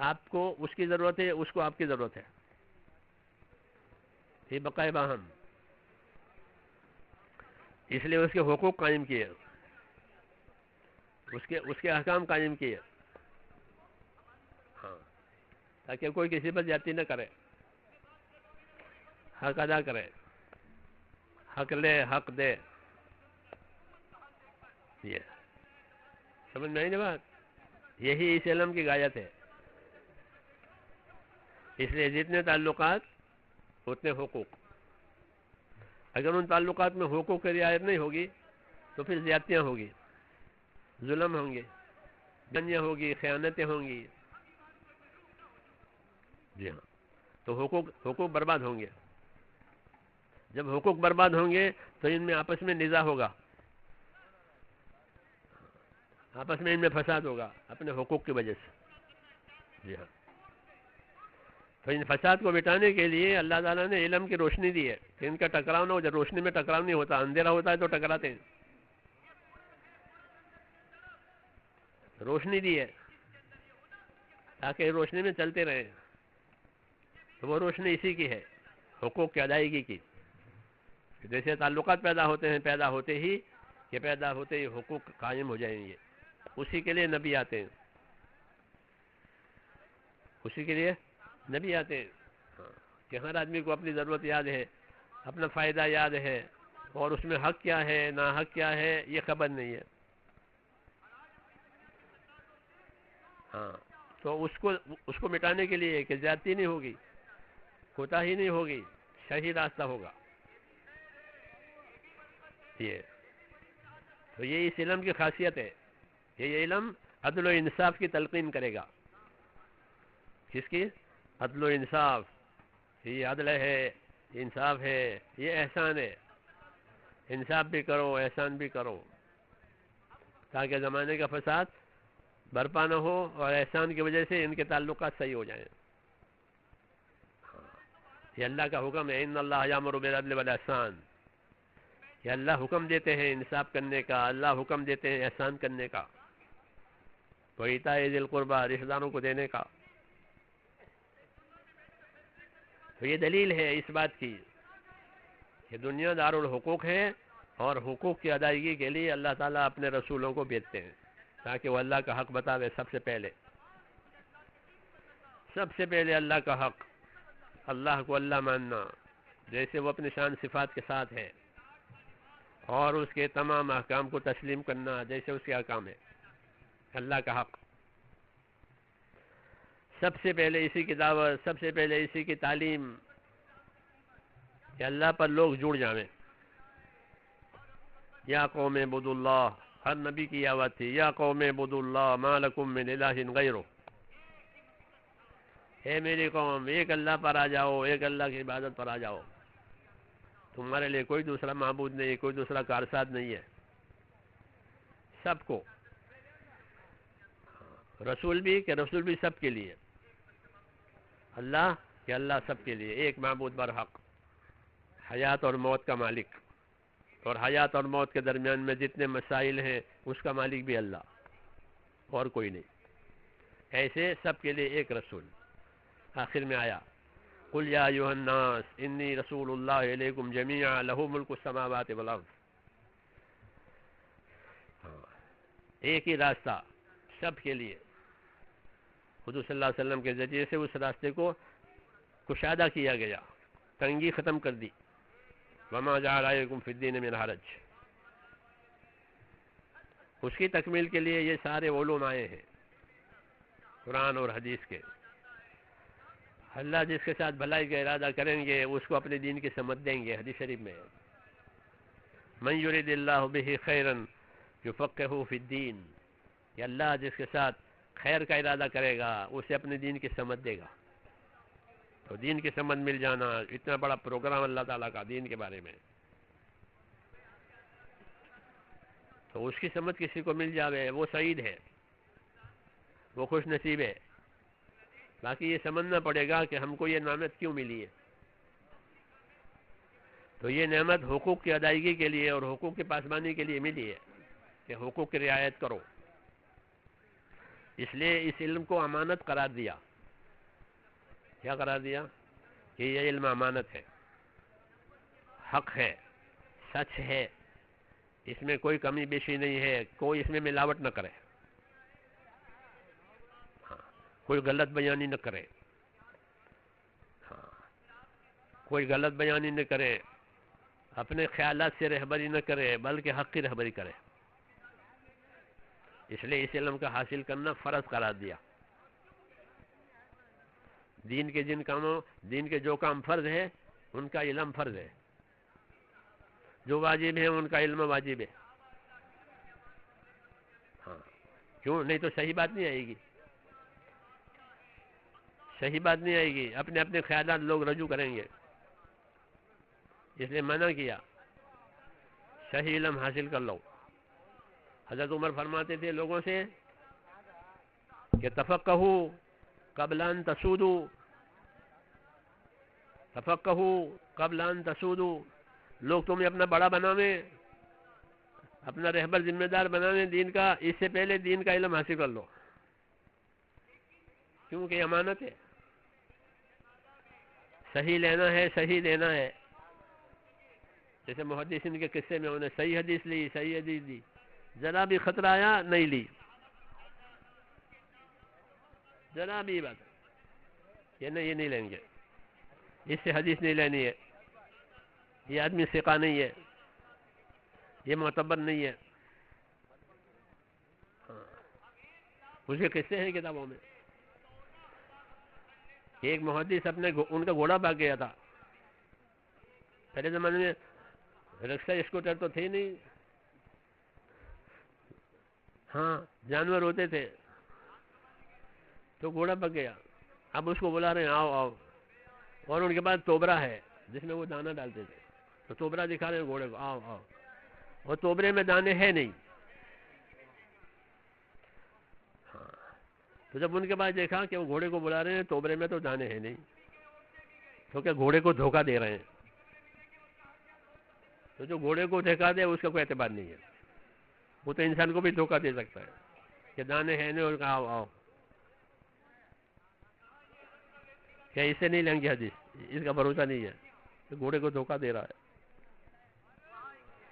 Speaker 1: آپ کو اس کی ضرورت ہے، اس کو آپ کی ضرورت ہے، یہ بقائے باہم۔ اس لیے اس کے حقوق قائم کیے، اس کے احکام قائم کیے، ہاں، تاکہ کوئی کسی پر زیادتی نہ کرے، حق ادا کرے، حق لے حق دے۔ یہ سمجھ میں آئی نا بات؟ یہی اس علم کی غایت ہے۔ اس لیے جتنے تعلقات اتنے حقوق۔ اگر ان تعلقات میں حقوق کی رعایت نہیں ہوگی تو پھر زیادتیاں ہوگی، ظلم ہوں گے، بنیاں ہوگی، خیانتیں ہوں گی۔ جی ہاں، تو حقوق برباد ہوں گے۔ جب حقوق برباد ہوں گے تو ان میں آپس میں نزاع ہوگا، آپس میں ان میں فساد ہوگا اپنے حقوق کی وجہ سے۔ جی ہاں، تو ان فساد کو مٹانے کے لیے اللہ تعالیٰ نے علم کی روشنی دی ہے کہ ان کا ٹکراؤ نہ ہو۔ جب روشنی میں ٹکراؤ نہیں ہوتا، اندھیرا ہوتا ہے تو ٹکراتے ہیں۔ روشنی دی ہے تاکہ روشنی میں چلتے رہیں، تو وہ روشنی اسی کی ہے، حقوق کی ادائیگی کی۔ جیسے تعلقات پیدا ہوتے ہیں، پیدا ہوتے ہی حقوق قائم ہو جائیں گے۔ اسی کے لیے نبی آتے ہیں، اسی کے لیے نبی آتے ہیں، ہاں، کہ ہر آدمی کو اپنی ضرورت یاد ہے، اپنا فائدہ یاد ہے، اور اس میں حق کیا ہے نا حق کیا ہے یہ خبر نہیں ہے. ہاں تو اس کو مٹانے کے لیے کہ زیادتی نہیں ہوگی، کوتاہی نہیں ہوگی، صحیح راستہ ہوگا. یہ تو یہ اس علم کی خاصیت ہے کہ یہ علم عدل و انصاف کی تلقین کرے گا. کس کی؟ عدل و انصاف. یہ عدل ہے، انصاف ہے، یہ احسان ہے. انصاف بھی کرو، احسان بھی کرو، تاکہ زمانے کا فساد برپا نہ ہو اور احسان کی وجہ سے ان کے تعلقات صحیح ہو جائیں. یہ اللہ کا حکم ہے، ان اللہ یامر بالعدل والاحسان. یہ اللہ حکم دیتے ہیں انصاف کرنے کا، اللہ حکم دیتے ہیں احسان کرنے کا، وَإِيتَاءِ ذِي الْقُرْبَىٰ رشتہ داروں کو دینے کا. تو یہ دلیل ہے اس بات کی کہ دنیا دار الحقوق ہے، اور حقوق کی ادائیگی کے لیے اللہ تعالیٰ اپنے رسولوں کو بھیجتے ہیں تاکہ وہ اللہ کا حق بتاوے. سب سے پہلے اللہ کا حق، اللہ کو اللہ ماننا جیسے وہ اپنی شان صفات کے ساتھ ہے، اور اس کے تمام احکام کو تسلیم کرنا جیسے اس کے احکام ہے. اللہ کا حق سب سے پہلے اسی کی دعوت، سب سے پہلے اسی کی تعلیم کہ اللہ پر لوگ جڑ جائیں. یا قوم اعبدوا اللہ، ہر نبی کی آواز تھی، یا قوم اعبدوا اللہ ما لکم من الہ غیرہ. اے میری قوم، ایک اللہ پر آ جاؤ، ایک اللہ کی عبادت پر آ جاؤ. تمہارے لیے کوئی دوسرا معبود نہیں، کوئی دوسرا کارساز نہیں ہے. سب کو رسول بھی سب کے لیے، اللہ کہ اللہ سب کے لیے، ایک معبود برحق، حیات اور موت کا مالک، اور حیات اور موت کے درمیان میں جتنے مسائل ہیں اس کا مالک بھی اللہ اور کوئی نہیں. ایسے سب کے لیے ایک رسول. آخر میں آیا قل یا ایھا الناس انی رسول اللہ الیکم جمیعا لہ ملک السماوات والارض. ایک ہی راستہ سب کے لیے. حضور صلی اللہ علیہ وسلم کے ذریعے سے اس راستے کو کشادہ کیا گیا، تنگی ختم کر دی. وما جعل علیکم فی الدین من حرج. اس کی تکمیل کے لیے یہ سارے علوم آئے ہیں قرآن اور حدیث کے. اللہ جس کے ساتھ بھلائی کا ارادہ کریں گے اس کو اپنے دین کی سمجھ دیں گے. حدیث شریف میں من یرید اللہ بہ خیرا یفقہہ فی الدین، کہ اللہ جس کے ساتھ خیر کا ارادہ کرے گا اسے اپنے دین کی سمجھ دے گا. تو دین کی سمجھ مل جانا اتنا بڑا پروگرام اللہ تعالیٰ کا دین کے بارے میں. تو اس کی سمجھ کسی کو مل جاوے وہ سعید ہے، وہ خوش نصیب ہے. باقی یہ سمجھنا پڑے گا کہ ہم کو یہ نعمت کیوں ملی ہے. تو یہ نعمت حقوق کی ادائیگی کے لیے اور حقوق کی پاسبانی کے لیے ملی ہے کہ حقوق کی رعایت کرو. اس لیے اس علم کو امانت قرار دیا. کیا قرار دیا؟ کہ یہ علم امانت ہے، حق ہے، سچ ہے، اس میں کوئی کمی بیشی نہیں ہے، کوئی اس میں ملاوٹ نہ کرے، کوئی غلط بیانی نہ کرے، کوئی غلط بیانی نہ کرے، اپنے خیالات سے رہبری نہ کرے بلکہ حق کی رہبری کرے. اس لیے اس علم کا حاصل کرنا فرض قرار دیا. دین کے جو کام فرض ہے ان کا علم فرض ہے، جو واجب ہے ان کا علم واجب ہے. کیوں نہیں؟ تو صحیح بات نہیں آئے گی، صحیح بات نہیں آئے گی. اپنے اپنے خیالات لوگ رجوع کریں گے. اس لیے منع کیا صحیح علم حاصل کر لو. حضرت عمر فرماتے تھے لوگوں سے کہ تفقہوا قبل ان تسودوا، تفقہوا قبل ان تسودوا. لوگ تمہیں اپنا بڑا بناویں، اپنا رہبر ذمہ دار بناویں دین کا، اس سے پہلے دین کا علم حاصل کر لو، کیونکہ یہ امانت ہے. صحیح لینا ہے، صحیح دینا ہے. جیسے محدثین کے قصے میں انہیں صحیح حدیث لی، صحیح حدیث دی، ذرا بھی خطرہ آیا نہیں لی، ذرا بھی بات یہ نہیں لیں گے. اس سے حدیث نہیں لینی ہے، یہ آدمی ثقہ نہیں ہے، یہ معتبر نہیں ہے. اس کے قصے ہیں کتابوں میں. ایک محدث ان کا گھوڑا بھاگ گیا تھا. پہلے زمانے میں رکشا اسکوٹر تو تھے نہیں، ہاں جانور ہوتے تھے، تو گھوڑا بھاگ گیا. اب اس کو بلا رہے ہیں آؤ آؤ، اور ان کے پاس توبرا ہے جس میں وہ دانہ ڈالتے تھے، تو توبرا دکھا رہے ہیں گھوڑے کو آؤ آؤ، اور توبرے میں دانے ہے نہیں. ہاں تو جب ان کے پاس دیکھا کہ وہ گھوڑے کو بلا رہے ہیں توبرے میں تو دانے ہیں نہیں، تو کیا گھوڑے کو دھوکہ دے رہے ہیں. تو جو گھوڑے کو دھوکہ دے اس کا کوئی اعتبار نہیں ہے، وہ تو انسان کو بھی دھوکہ دے سکتا ہے کہ دانے ہیں نہیں اور کہا آؤ آؤ. کیا اس سے نہیں لیں گے حدیث؟ اس کا بھروسہ نہیں ہے کہ گھوڑے کو دھوکہ دے رہا ہے.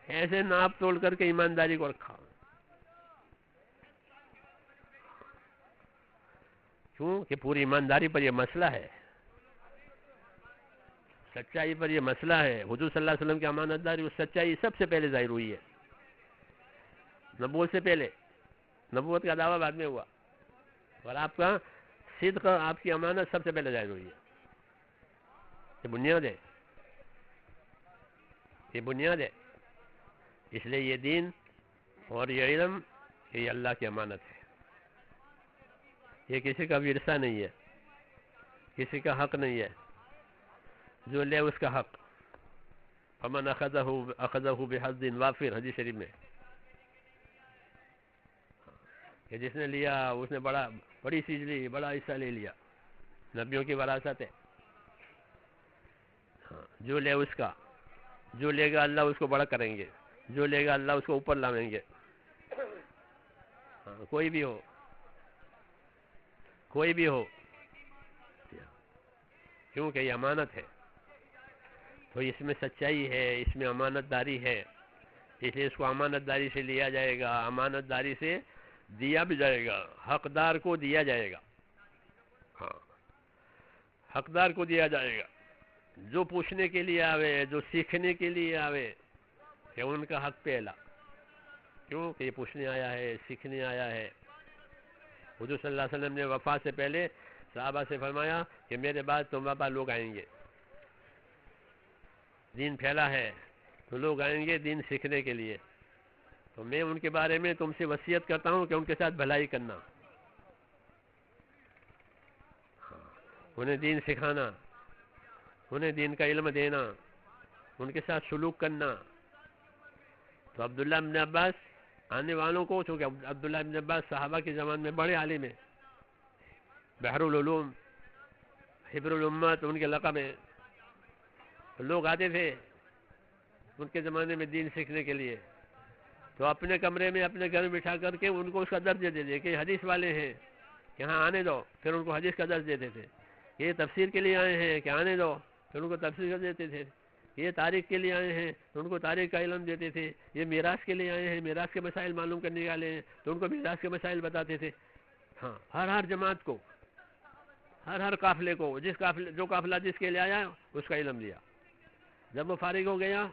Speaker 1: ایسے ناپ توڑ کر کے ایمانداری کو رکھا. کیوں کہ پوری ایمانداری پر یہ مسئلہ ہے، سچائی پر یہ مسئلہ ہے. حضور صلی اللہ علیہ وسلم کی امانت داری اور سچائی سب سے پہلے ظاہر ہوئی ہے، نبوت سے پہلے. نبوت کا دعویٰ بعد میں ہوا، اور آپ کا صدق، آپ کی امانت سب سے پہلے ظاہر ہوئی ہے. یہ بنیاد ہے، یہ بنیاد ہے. اس لیے یہ دین اور یہ علم یہ اللہ کی امانت ہے، یہ کسی کا ورثہ نہیں ہے، کسی کا حق نہیں ہے. جو لے اس کا حق. فمن اخذہ بحظ وافر، حدیث شریف میں کہ جس نے لیا اس نے بڑی چیز لی، بڑا حصہ لے لیا. نبیوں کی وراثت ہے. جو لے اس کا، جو لے گا اللہ اس کو بڑا کریں گے، جو لے گا اللہ اس کو اوپر لاویں گے. کوئی بھی ہو، کوئی بھی ہو، کیونکہ یہ امانت ہے. تو اس میں سچائی ہے، اس میں امانت داری ہے، اس لیے اس کو امانت داری سے لیا جائے گا، امانت داری سے دیا بھی جائے گا، حقدار کو دیا جائے گا. ہاں حقدار کو دیا جائے گا. جو پوچھنے کے لیے آوے، جو سیکھنے کے لیے آوے، کہ ان کا حق پہلا. کیوں کہ یہ پوچھنے آیا ہے، سیکھنے آیا ہے. حضور صلی اللہ علیہ وسلم نے وفات سے پہلے صحابہ سے فرمایا کہ میرے بعد تمہارے پاس لوگ آئیں گے، دین پھیلا ہے تو لوگ آئیں گے دین سیکھنے کے لیے، تو میں ان کے بارے میں تم سے وصیت کرتا ہوں کہ ان کے ساتھ بھلائی کرنا، انہیں دین سکھانا، انہیں دین کا علم دینا، ان کے ساتھ سلوک کرنا. تو عبداللہ بن عباس آنے والوں کو، چونکہ عبداللہ بن عباس صحابہ کے زمان میں بڑے عالم ہیں، بحر العلوم، حبر الامت ان کے لقب ہیں. لوگ آتے تھے ان کے زمانے میں دین سیکھنے کے لیے، تو اپنے کمرے میں اپنے گھر میں بٹھا کر کے ان کو اس کا درس دے دیتے کہ حدیث والے ہیں یہاں آنے دو، پھر ان کو حدیث کا درس دیتے تھے. یہ تفسیر کے لیے آئے ہیں کہ آنے دو، پھر ان کو تفسیر کر دیتے تھے. یہ تاریخ کے لیے آئے ہیں تو ان کو تاریخ کا علم دیتے تھے. یہ میراث کے لیے آئے ہیں، میراث کے مسائل معلوم کرنے والے ہیں تو ان کو میراث کے مسائل بتاتے تھے. ہاں ہر جماعت کو، ہر قافلے کو، جو قافلہ جس کے لیے آیا اس کا علم دیا. جب وہ فارغ ہو گیا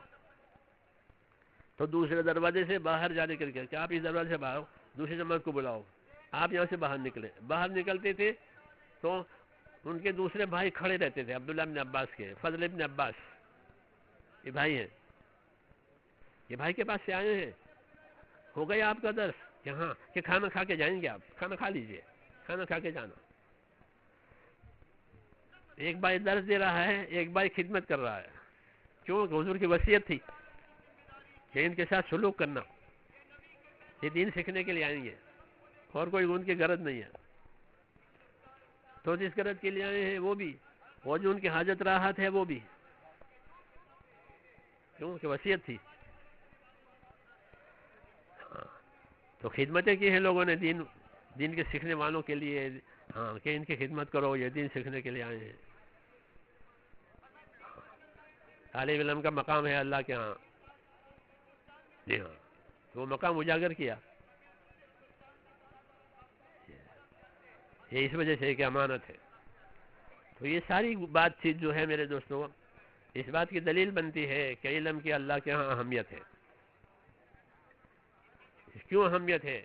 Speaker 1: تو دوسرے دروازے سے باہر جانے کے لیے کہ آپ اس دروازے سے باہر دوسری جماعت کو بلاؤ، آپ یہاں سے باہر نکلے. باہر نکلتے تھے تو ان کے دوسرے بھائی کھڑے رہتے تھے، عبداللہ بن عباس کے، فضل بن عباس، یہ بھائی ہیں، یہ بھائی کے پاس سے آئے ہیں، ہو گیا آپ کا درس کہ ہاں، کہ کھانا کھا کے جائیں گے، آپ کھانا کھا لیجئے، کھانا کھا کے جانا. ایک بھائی درس دے رہا ہے، ایک بھائی خدمت کر رہا ہے. کیوں کہ حضور کی وصیت تھی کہ ان کے ساتھ سلوک کرنا، یہ دین سیکھنے کے لیے آئیں گے اور کوئی ان کی غرض نہیں ہے. تو جس غرض کے لیے آئے ہیں وہ بھی، اور جو ان کی حاجت راحت ہے وہ بھی، کیوں کہ وصیت تھی. تو خدمتیں کی ہیں لوگوں نے دین کے سیکھنے والوں کے لیے، ہاں کہ ان کی خدمت کرو، یہ دین سیکھنے کے لیے آئے ہیں. طالب علم کا مقام ہے اللہ کے ہاں. جی ہاں، وہ مقام اجاگر کیا. یہ اس وجہ سے کہ امانت ہے. تو یہ ساری بات چیت جو ہے میرے دوستوں اس بات کی دلیل بنتی ہے کہ علم کی اللہ کے ہاں اہمیت ہے. کیوں اہمیت ہے؟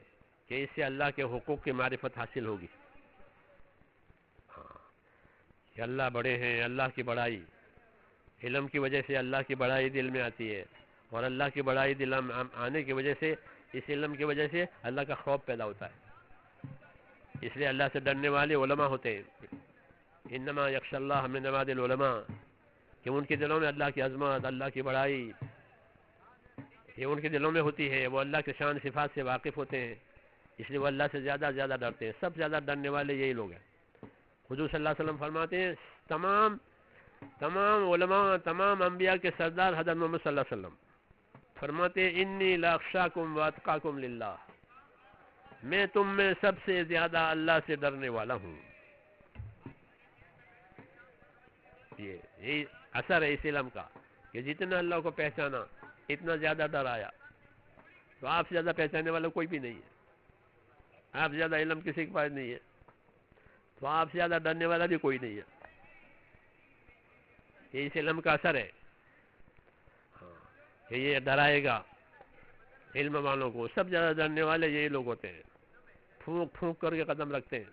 Speaker 1: کہ اس سے اللہ کے حقوق کی معرفت حاصل ہوگی. ہاں کہ اللہ بڑے ہیں، اللہ کی بڑائی، علم کی وجہ سے اللہ کی بڑائی دل میں آتی ہے، اور اللہ کی بڑائی دل میں آنے کی وجہ سے، اس علم کی وجہ سے اللہ کا خوف پیدا ہوتا ہے. اس لیے اللہ سے ڈرنے والے علماء ہوتے ہیں. انما یخشی اللہ من عباد العلماء، کہ ان کے دلوں میں اللہ کی عظمت، اللہ کی بڑائی یہ ان کے دلوں میں ہوتی ہے. وہ اللہ کے شان صفات سے واقف ہوتے ہیں، اس لیے وہ اللہ سے زیادہ زیادہ ڈرتے ہیں. سب سے زیادہ ڈرنے والے یہی لوگ ہیں. حضور صلی اللہ علیہ وسلم فرماتے ہیں تمام علماء، تمام انبیاء کے سردار حضرت محمد صلی اللہ علیہ وسلم فرماتے ہیں انی لاخشاکم واتقاکم للہ، میں تم میں سب سے زیادہ اللہ سے ڈرنے والا ہوں. یہ اثر ہے اس علم کا کہ جتنا اللہ کو پہچانا اتنا زیادہ ڈر آیا. تو آپ سے زیادہ پہچاننے والا کوئی بھی نہیں ہے، آپ سے زیادہ علم کسی کے پاس نہیں ہے، تو آپ سے زیادہ ڈرنے والا بھی کوئی نہیں ہے. یہ اس علم کا اثر ہے کہ یہ ڈرائے گا علم والوں کو. سب زیادہ ڈرنے والے یہی لوگ ہوتے ہیں، پھونک پھونک کر کے قدم رکھتے ہیں.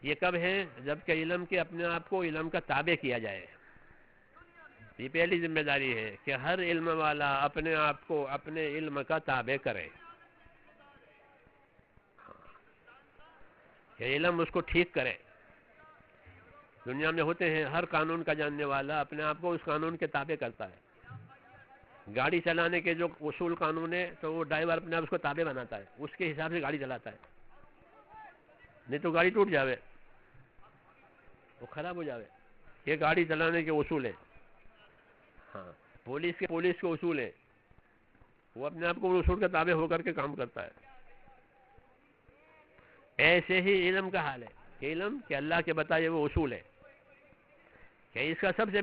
Speaker 1: یہ کب ہے؟ جب کہ علم کے اپنے آپ کو علم کا تابع کیا جائے. یہ پہلی ذمہ داری ہے کہ ہر علم والا اپنے آپ کو اپنے علم کا تابع کرے، کہ علم اس کو ٹھیک کرے. دنیا میں ہوتے ہیں ہر قانون کا جاننے والا اپنے آپ کو اس قانون کے تابع کرتا ہے. گاڑی چلانے کے جو اصول قانون ہے تو وہ ڈرائیور اپنے آپ اس کو تابع بناتا ہے، اس کے حساب سے گاڑی چلاتا ہے، نہیں تو گاڑی ٹوٹ جاوے، وہ خراب ہو جاوے. یہ گاڑی چلانے کے اصول ہیں. ہاں پولیس کے اصول ہیں، وہ اپنے آپ کو اصول کے تابع ہو کر کے کام کرتا ہے. ایسے ہی علم کا حال ہے کہ علم کہ اللہ کے بتائے وہ اصول ہے، کہ اس کا سب سے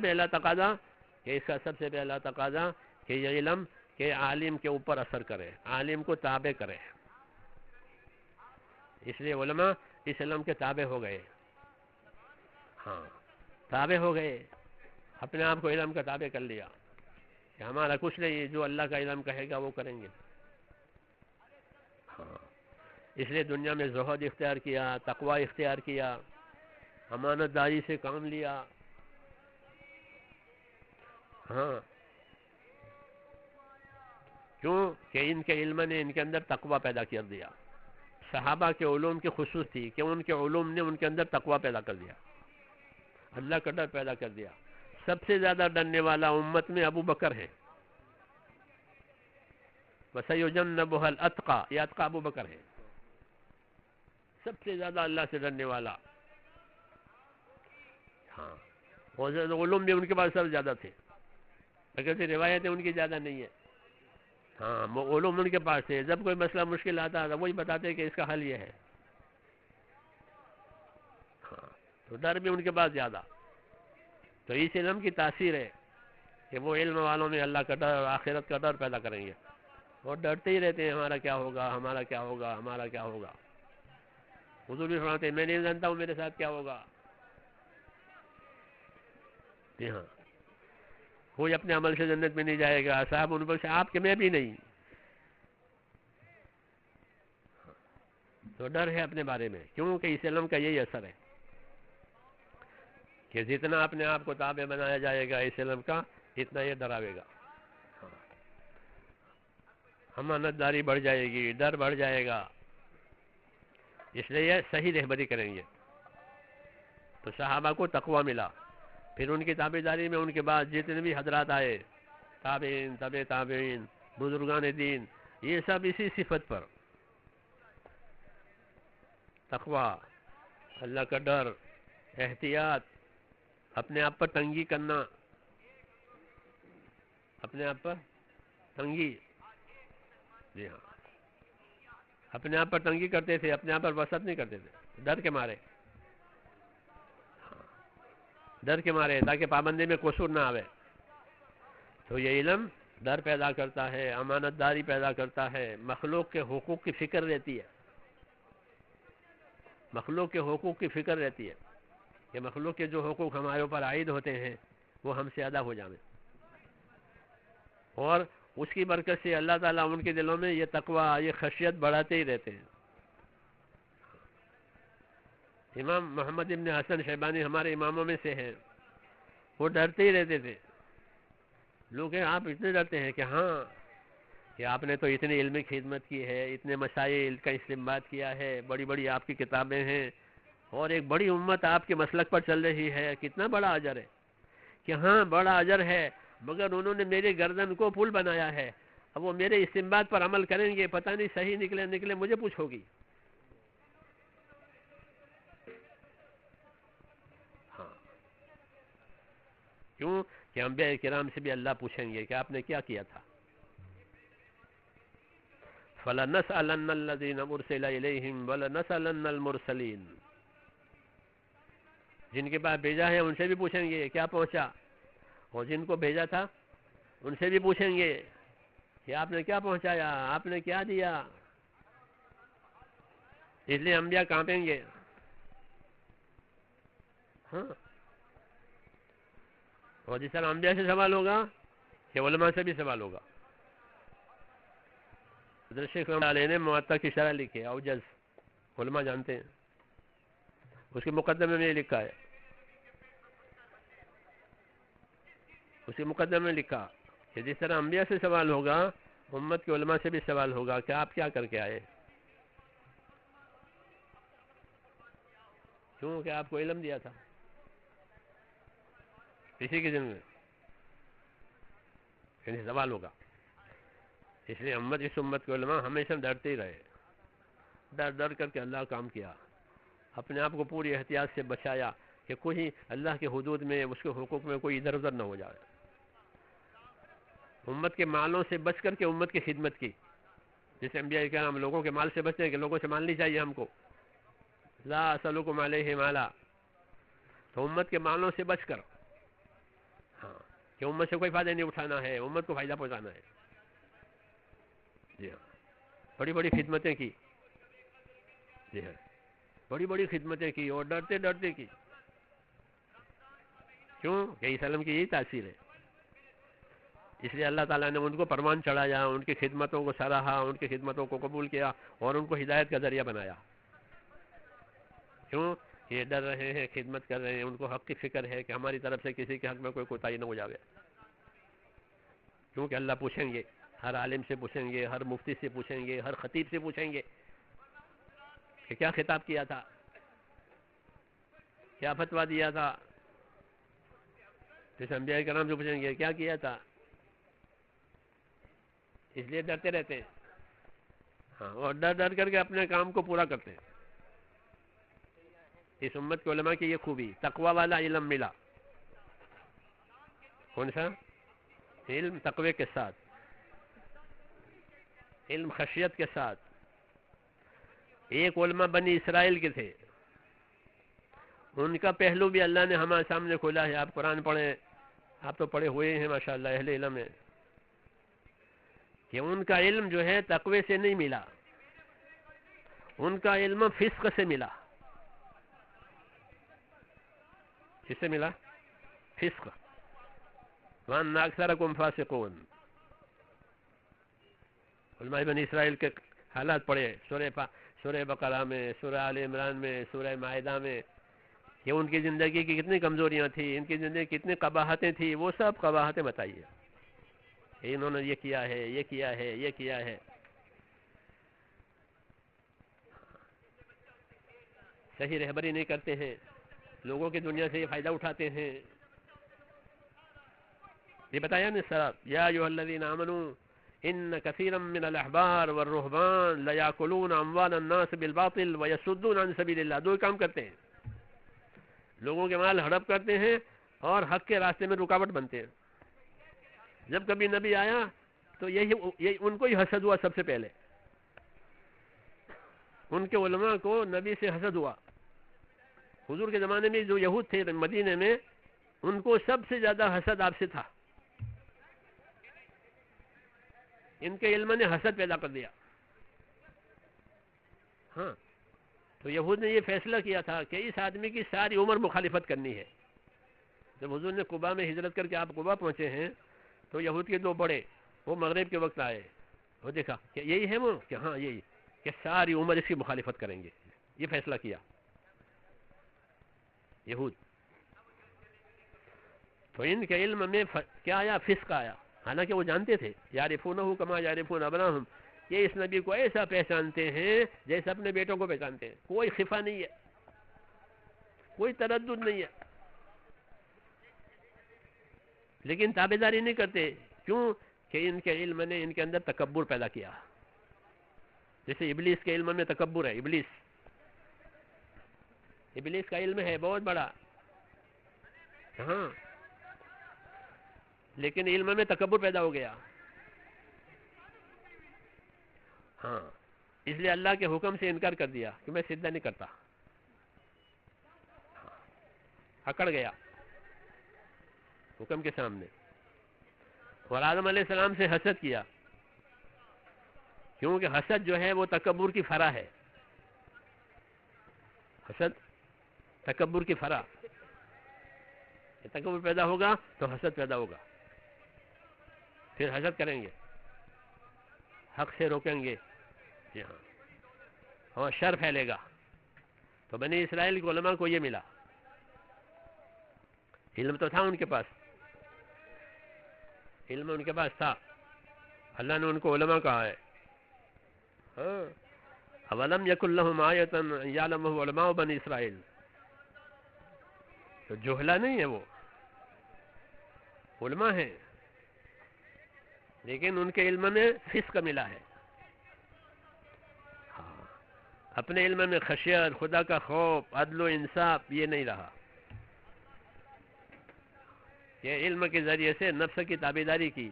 Speaker 1: پہلا تقاضا کہ یہ علم کہ عالم کے اوپر اثر کرے، عالم کو تابع کرے. اس لیے علماء اس علم کے تابع ہو گئے. ہاں تابع ہو گئے، اپنے آپ کو علم کا تابع کر لیا کہ ہمارا کچھ نہیں، جو اللہ کا علم کہے گا وہ کریں گے. ہاں اس لیے دنیا میں زہد اختیار کیا، تقوی اختیار کیا، امانت داری سے کام لیا. ہاں کیوں کہ ان کے علم نے ان کے اندر تقوی پیدا کر دیا. صحابہ کے علوم کی خصوص تھی کہ ان کے علوم نے ان کے اندر تقوی پیدا کر دیا، اللہ کا ڈر پیدا کر دیا. سب سے زیادہ ڈرنے والا امت میں ابو بکر ہے. وَسَيُجَنَّبُهَا الْأَتْقَى، یہ اتقى ابو بکر ہے، سب سے زیادہ اللہ سے ڈرنے والا. ہاں علوم بھی ان کے پاس سب زیادہ تھے، اگر روایتیں ان کی زیادہ نہیں ہے. ہاں علوم ان کے پاس ہے، جب کوئی مسئلہ مشکل آتا ہے وہی بتاتے کہ اس کا حل یہ ہے. ہاں تو ڈر بھی ان کے پاس زیادہ. تو اس علم کی تاثیر ہے کہ وہ علم والوں میں اللہ کا ڈر اور آخرت کا ڈر پیدا کریں گے، اور ڈرتے ہی رہتے ہیں ہمارا کیا ہوگا، ہمارا کیا ہوگا، ہمارا کیا ہوگا. حضور بھی فرماتے ہیں میں نہیں جانتا ہوں میرے ساتھ کیا ہوگا. جی ہاں کوئی اپنے عمل سے جنت میں نہیں جائے گا، صاحب ان پر سے آپ کے میں بھی نہیں. تو ڈر ہے اپنے بارے میں، کیونکہ اس علم کا یہی اثر ہے کہ جتنا اپنے آپ کو تابع بنایا جائے گا اس علم کا اتنا یہ ڈراوے گا. امانت داری بڑھ جائے گی، ڈر بڑھ جائے گا. اس لیے یہ صحیح رہبری کریں گے. تو صحابہ کو تقوی ملا، پھر ان کی تابعداری میں ان کے بعد جتنے بھی حضرات آئے، تابعین، تبع تابعین، بزرگان دین، یہ سب اسی صفت پر، تقوی، اللہ کا ڈر، احتیاط، اپنے آپ پر تنگی کرنا، اپنے آپ پر تنگی. جی ہاں اپنے آپ پر تنگی کرتے تھے، اپنے آپ پر وسعت نہیں کرتے تھے، ڈر کے مارے. ڈر کے مارے تاکہ پابندی میں قصور نہ آوے. تو یہ علم ڈر پیدا کرتا ہے، امانت داری پیدا کرتا ہے، مخلوق کے حقوق کی فکر رہتی ہے، مخلوق کے حقوق کی فکر رہتی ہے کہ مخلوق کے جو حقوق ہمارے اوپر عائد ہوتے ہیں وہ ہم سے ادا ہو جائیں، اور اس کی برکت سے اللہ تعالیٰ ان کے دلوں میں یہ تقوی، یہ خشیت بڑھاتے ہی رہتے ہیں۔ امام محمد ابن حسن شیبانی ہمارے اماموں میں سے ہیں، وہ ڈرتے ہی رہتے تھے۔ لوگ ہیں آپ اتنے ڈرتے ہیں کہ ہاں کہ آپ نے تو اتنی علمی خدمت کی ہے، اتنے مسائل کا استنباط کیا ہے، بڑی بڑی آپ کی کتابیں ہیں، اور ایک بڑی امت آپ کے مسلک پر چل رہی ہے، کتنا بڑا اجر ہے۔ کہ ہاں بڑا اجر ہے، مگر انہوں نے میری گردن کو پھول بنایا ہے، اب وہ میرے استنباط پر عمل کریں گے، پتہ نہیں صحیح نکلے مجھے پوچھو گی۔ ہاں، کیوں کہ انبیاء کرام سے بھی اللہ پوچھیں گے کہ آپ نے کیا کیا تھا۔ فَلَنَسْأَلَنَّ الَّذِينَ أُرْسِلَ إِلَيْهِمْ وَلَنَسْأَلَنَّ الْمُرْسَلِينَ، جن کے پاس بھیجا ہے ان سے بھی پوچھیں گے کیا پہنچا، اور جن کو بھیجا تھا ان سے بھی پوچھیں گے کہ آپ نے کیا پہنچایا، آپ نے کیا دیا۔ اس لیے انبیاء کانپیں گے۔ ہاں، اور جس طرح انبیاء سے سوال ہوگا کہ علماء سے بھی سوال ہوگا۔ حضرت شیخ رحمۃ اللہ علیہ نے موطا کی شرح لکھی ہے، اوجز، علماء جانتے ہیں، اس کے مقدمے میں یہ لکھا ہے، اس کے مقدمے میں لکھا کہ جس طرح انبیاء سے سوال ہوگا، امت کے علماء سے بھی سوال ہوگا کہ آپ کیا کر کے آئے، کیونکہ آپ کو علم دیا تھا اسی کے ذمہ یعنی سوال ہوگا۔ اس لیے اس امت کے علماء ہمیشہ ڈرتے ہی رہے، ڈر کر کے اللہ کام کیا، اپنے آپ کو پوری احتیاط سے بچایا کہ کوئی اللہ کے حدود میں، اس کے حقوق میں کوئی ادھر ادھر نہ ہو جائے۔ امت کے مالوں سے بچ کر کے امت کی خدمت کی، جیسے انبیاء کرام لوگوں کے مال سے بچتے ہیں کہ لوگوں سے مال نہیں چاہیے ہم کو، لا اسألکم علیہ مالا، تو امت کے مالوں سے بچ کر، ہاں، کہ امت سے کوئی فائدہ نہیں اٹھانا ہے، امت کو فائدہ پہنچانا ہے۔ جی ہاں، بڑی بڑی خدمتیں کی، جی ہاں، بڑی بڑی خدمتیں کی، اور ڈرتے ڈرتے کی، کیوں کہ عیسی علیہ السلام کی یہی تاثیر ہے۔ اس لیے اللہ تعالیٰ نے ان کو پروان چڑھایا، ان کی خدمتوں کو سراہا، ان کی خدمتوں کو قبول کیا، اور ان کو ہدایت کا ذریعہ بنایا۔ کیوں؟ یہ ڈر رہے ہیں، خدمت کر رہے ہیں، ان کو حق کی فکر ہے کہ ہماری طرف سے کسی کے حق میں کوئی کوتاہی نہ ہو جائے، کیونکہ اللہ پوچھیں گے، ہر عالم سے پوچھیں گے، ہر مفتی سے پوچھیں گے، ہر خطیب سے پوچھیں گے کہ کیا خطاب کیا تھا، کیا فتویٰ دیا تھا۔ جیسے انبیاء کرام سے پوچھیں گے کیا کیا تھا، اس لیے ڈرتے رہتے ہیں، ہاں، اور ڈر ڈر کر کے اپنے کام کو پورا کرتے ہیں۔ اس امت کے علماء کی یہ خوبی، تقوی والا علم ملا۔ کون سا علم؟ تقوی کے ساتھ، علم خشیت کے ساتھ۔ ایک علماء بنی اسرائیل کے تھے، ان کا پہلو بھی اللہ نے ہمارے سامنے کھولا ہے۔ آپ قرآن پڑھیں، آپ تو پڑھے ہوئے ہیں ماشاءاللہ، اہل علم ہے، کہ ان کا علم جو ہے تقوی سے نہیں ملا، ان کا علم فسق سے ملا۔ کس سے ملا؟ فسق۔ وَأَنَّ أَكْثَرَكُمْ فَاسِقُونَ۔ علماء بنی اسرائیل کے حالات پڑھے، سورہ بقرہ میں، سورہ آل عمران میں، سورہ مائدہ میں، کہ ان کی زندگی کی کتنی کمزوریاں تھیں، ان کی زندگی کی کتنی قباحتیں تھیں، وہ سب قباحتیں بتائیے کہ انہوں نے یہ کیا ہے، یہ کیا ہے، یہ کیا ہے۔ صحیح رہبری نہیں کرتے ہیں، لوگوں کی دنیا سے یہ فائدہ اٹھاتے ہیں۔ یہ بتایا نا سر، یا ایھا الذین آمنوا ان کثیرا من الاحبار والرہبان لیاکلون اموال الناس بالباطل ویصدون عن سبیل اللہ۔ دو کام کرتے ہیں، لوگوں کے مال ہڑپ کرتے ہیں اور حق کے راستے میں رکاوٹ بنتے ہیں۔ جب کبھی نبی آیا تو یہی ان کو ہی حسد ہوا، سب سے پہلے ان کے علماء کو نبی سے حسد ہوا۔ حضور کے زمانے میں جو یہود تھے مدینے میں، ان کو سب سے زیادہ حسد آپ سے تھا، ان کے علم نے حسد پیدا کر دیا۔ ہاں، تو یہود نے یہ فیصلہ کیا تھا کہ اس آدمی کی ساری عمر مخالفت کرنی ہے. جب حضور نے قباء میں ہجرت کر کے آپ قباء پہنچے ہیں تو یہود کے دو بڑے وہ مغرب کے وقت آئے اور دیکھا کہ یہی ہے وہ کہ ہاں یہی کہ ساری عمر اس کی مخالفت کریں گے. یہ فیصلہ کیا یہود. تو ان کے علم میں کیا آیا؟ فسق آیا. حالانکہ وہ جانتے تھے یعرفونہ کما یعرفون ابناہم، یہ اس نبی کو ایسا پہچانتے ہیں جیسے اپنے بیٹوں کو پہچانتے ہیں. کوئی خفا نہیں ہے، کوئی تردد نہیں ہے، لیکن تابعداری نہیں کرتے. کیوں؟ کہ ان کے علم نے ان کے اندر تکبر پیدا کیا. جیسے ابلیس کے علم میں تکبر ہے. ابلیس کا علم ہے بہت بڑا، ہاں، لیکن علم میں تکبر پیدا ہو گیا. ہاں، اس لیے اللہ کے حکم سے انکار کر دیا کہ میں سجدہ نہیں کرتا. اکڑ گیا حکم کے سامنے. اور آدم علیہ السلام سے حسد کیا، کیونکہ حسد جو ہے وہ تکبر کی فرع ہے. حسد تکبر کی فرع. تکبر پیدا ہوگا تو حسد پیدا ہوگا، پھر حسد کریں گے، حق سے روکیں گے، جی ہاں، اور شر پھیلے گا. تو بنی اسرائیل کے علماء کو یہ ملا، علم تو تھا ان کے پاس، علم ان کے پاس تھا. اللہ نے ان کو علماء کہا ہے. ہاں، اولم یکن لہم آیۃ ان یعلمہ علماء بنی اسرائیل. تو جہلا نہیں ہے، وہ علماء ہیں، لیکن ان کے علم میں فسق ملا ہے. ہاں، اپنے علم میں خشیت، خدا کا خوف، عدل و انصاف یہ نہیں رہا. یہ علم کے ذریعے سے نفس کی تابعداری کی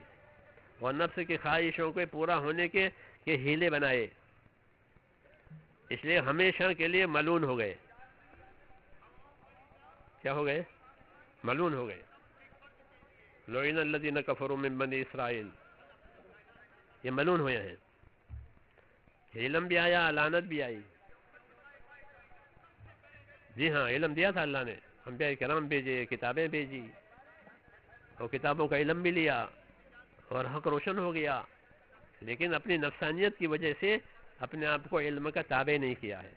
Speaker 1: اور نفس کی خواہشوں کے پورا ہونے کے ہیلے بنائے. اس لیے ہمیشہ کے لیے ملعون ہو گئے. کیا ہو گئے؟ ملعون ہو گئے. لعن الذین کفروا من بنی اسرائیل، یہ ملعون ہوئے ہیں. علم بھی آیا، لعنت بھی آئی. جی ہاں، علم دیا تھا اللہ نے، انبیاء کرام بھیجے، کتابیں بھیجی، اور کتابوں کا علم بھی لیا اور حق روشن ہو گیا. لیکن اپنی نفسانیت کی وجہ سے اپنے آپ کو علم کا تابع نہیں کیا ہے.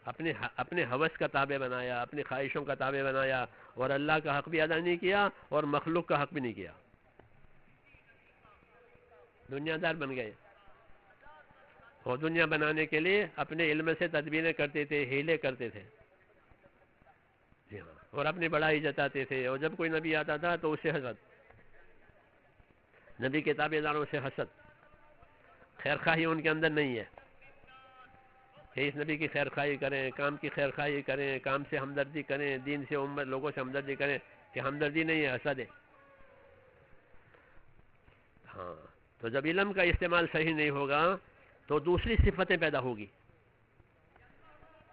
Speaker 1: اپنے ہوس کا تابع بنایا، اپنی خواہشوں کا تابع بنایا، اور اللہ کا حق بھی ادا نہیں کیا اور مخلوق کا حق بھی نہیں کیا. دنیا دار بن گئے، اور دنیا بنانے کے لیے اپنے علم سے تدبیریں کرتے تھے، ہیلے کرتے تھے. جی ہاں، اور اپنی بڑائی جتاتے تھے. اور جب کوئی نبی آتا تھا تو اس سے حسد، نبی کے تابع داروں سے حسد. خیر خواہی ان کے اندر نہیں ہے کہ اس نبی کی خیر خواہی کریں، کام کی خیر خواہی کریں، کام سے ہمدردی کریں، دین سے امت لوگوں سے ہمدردی کریں. کہ ہمدردی نہیں ہے، حسد ہے. ہاں، تو جب علم کا استعمال صحیح نہیں ہوگا تو دوسری صفتیں پیدا ہوگی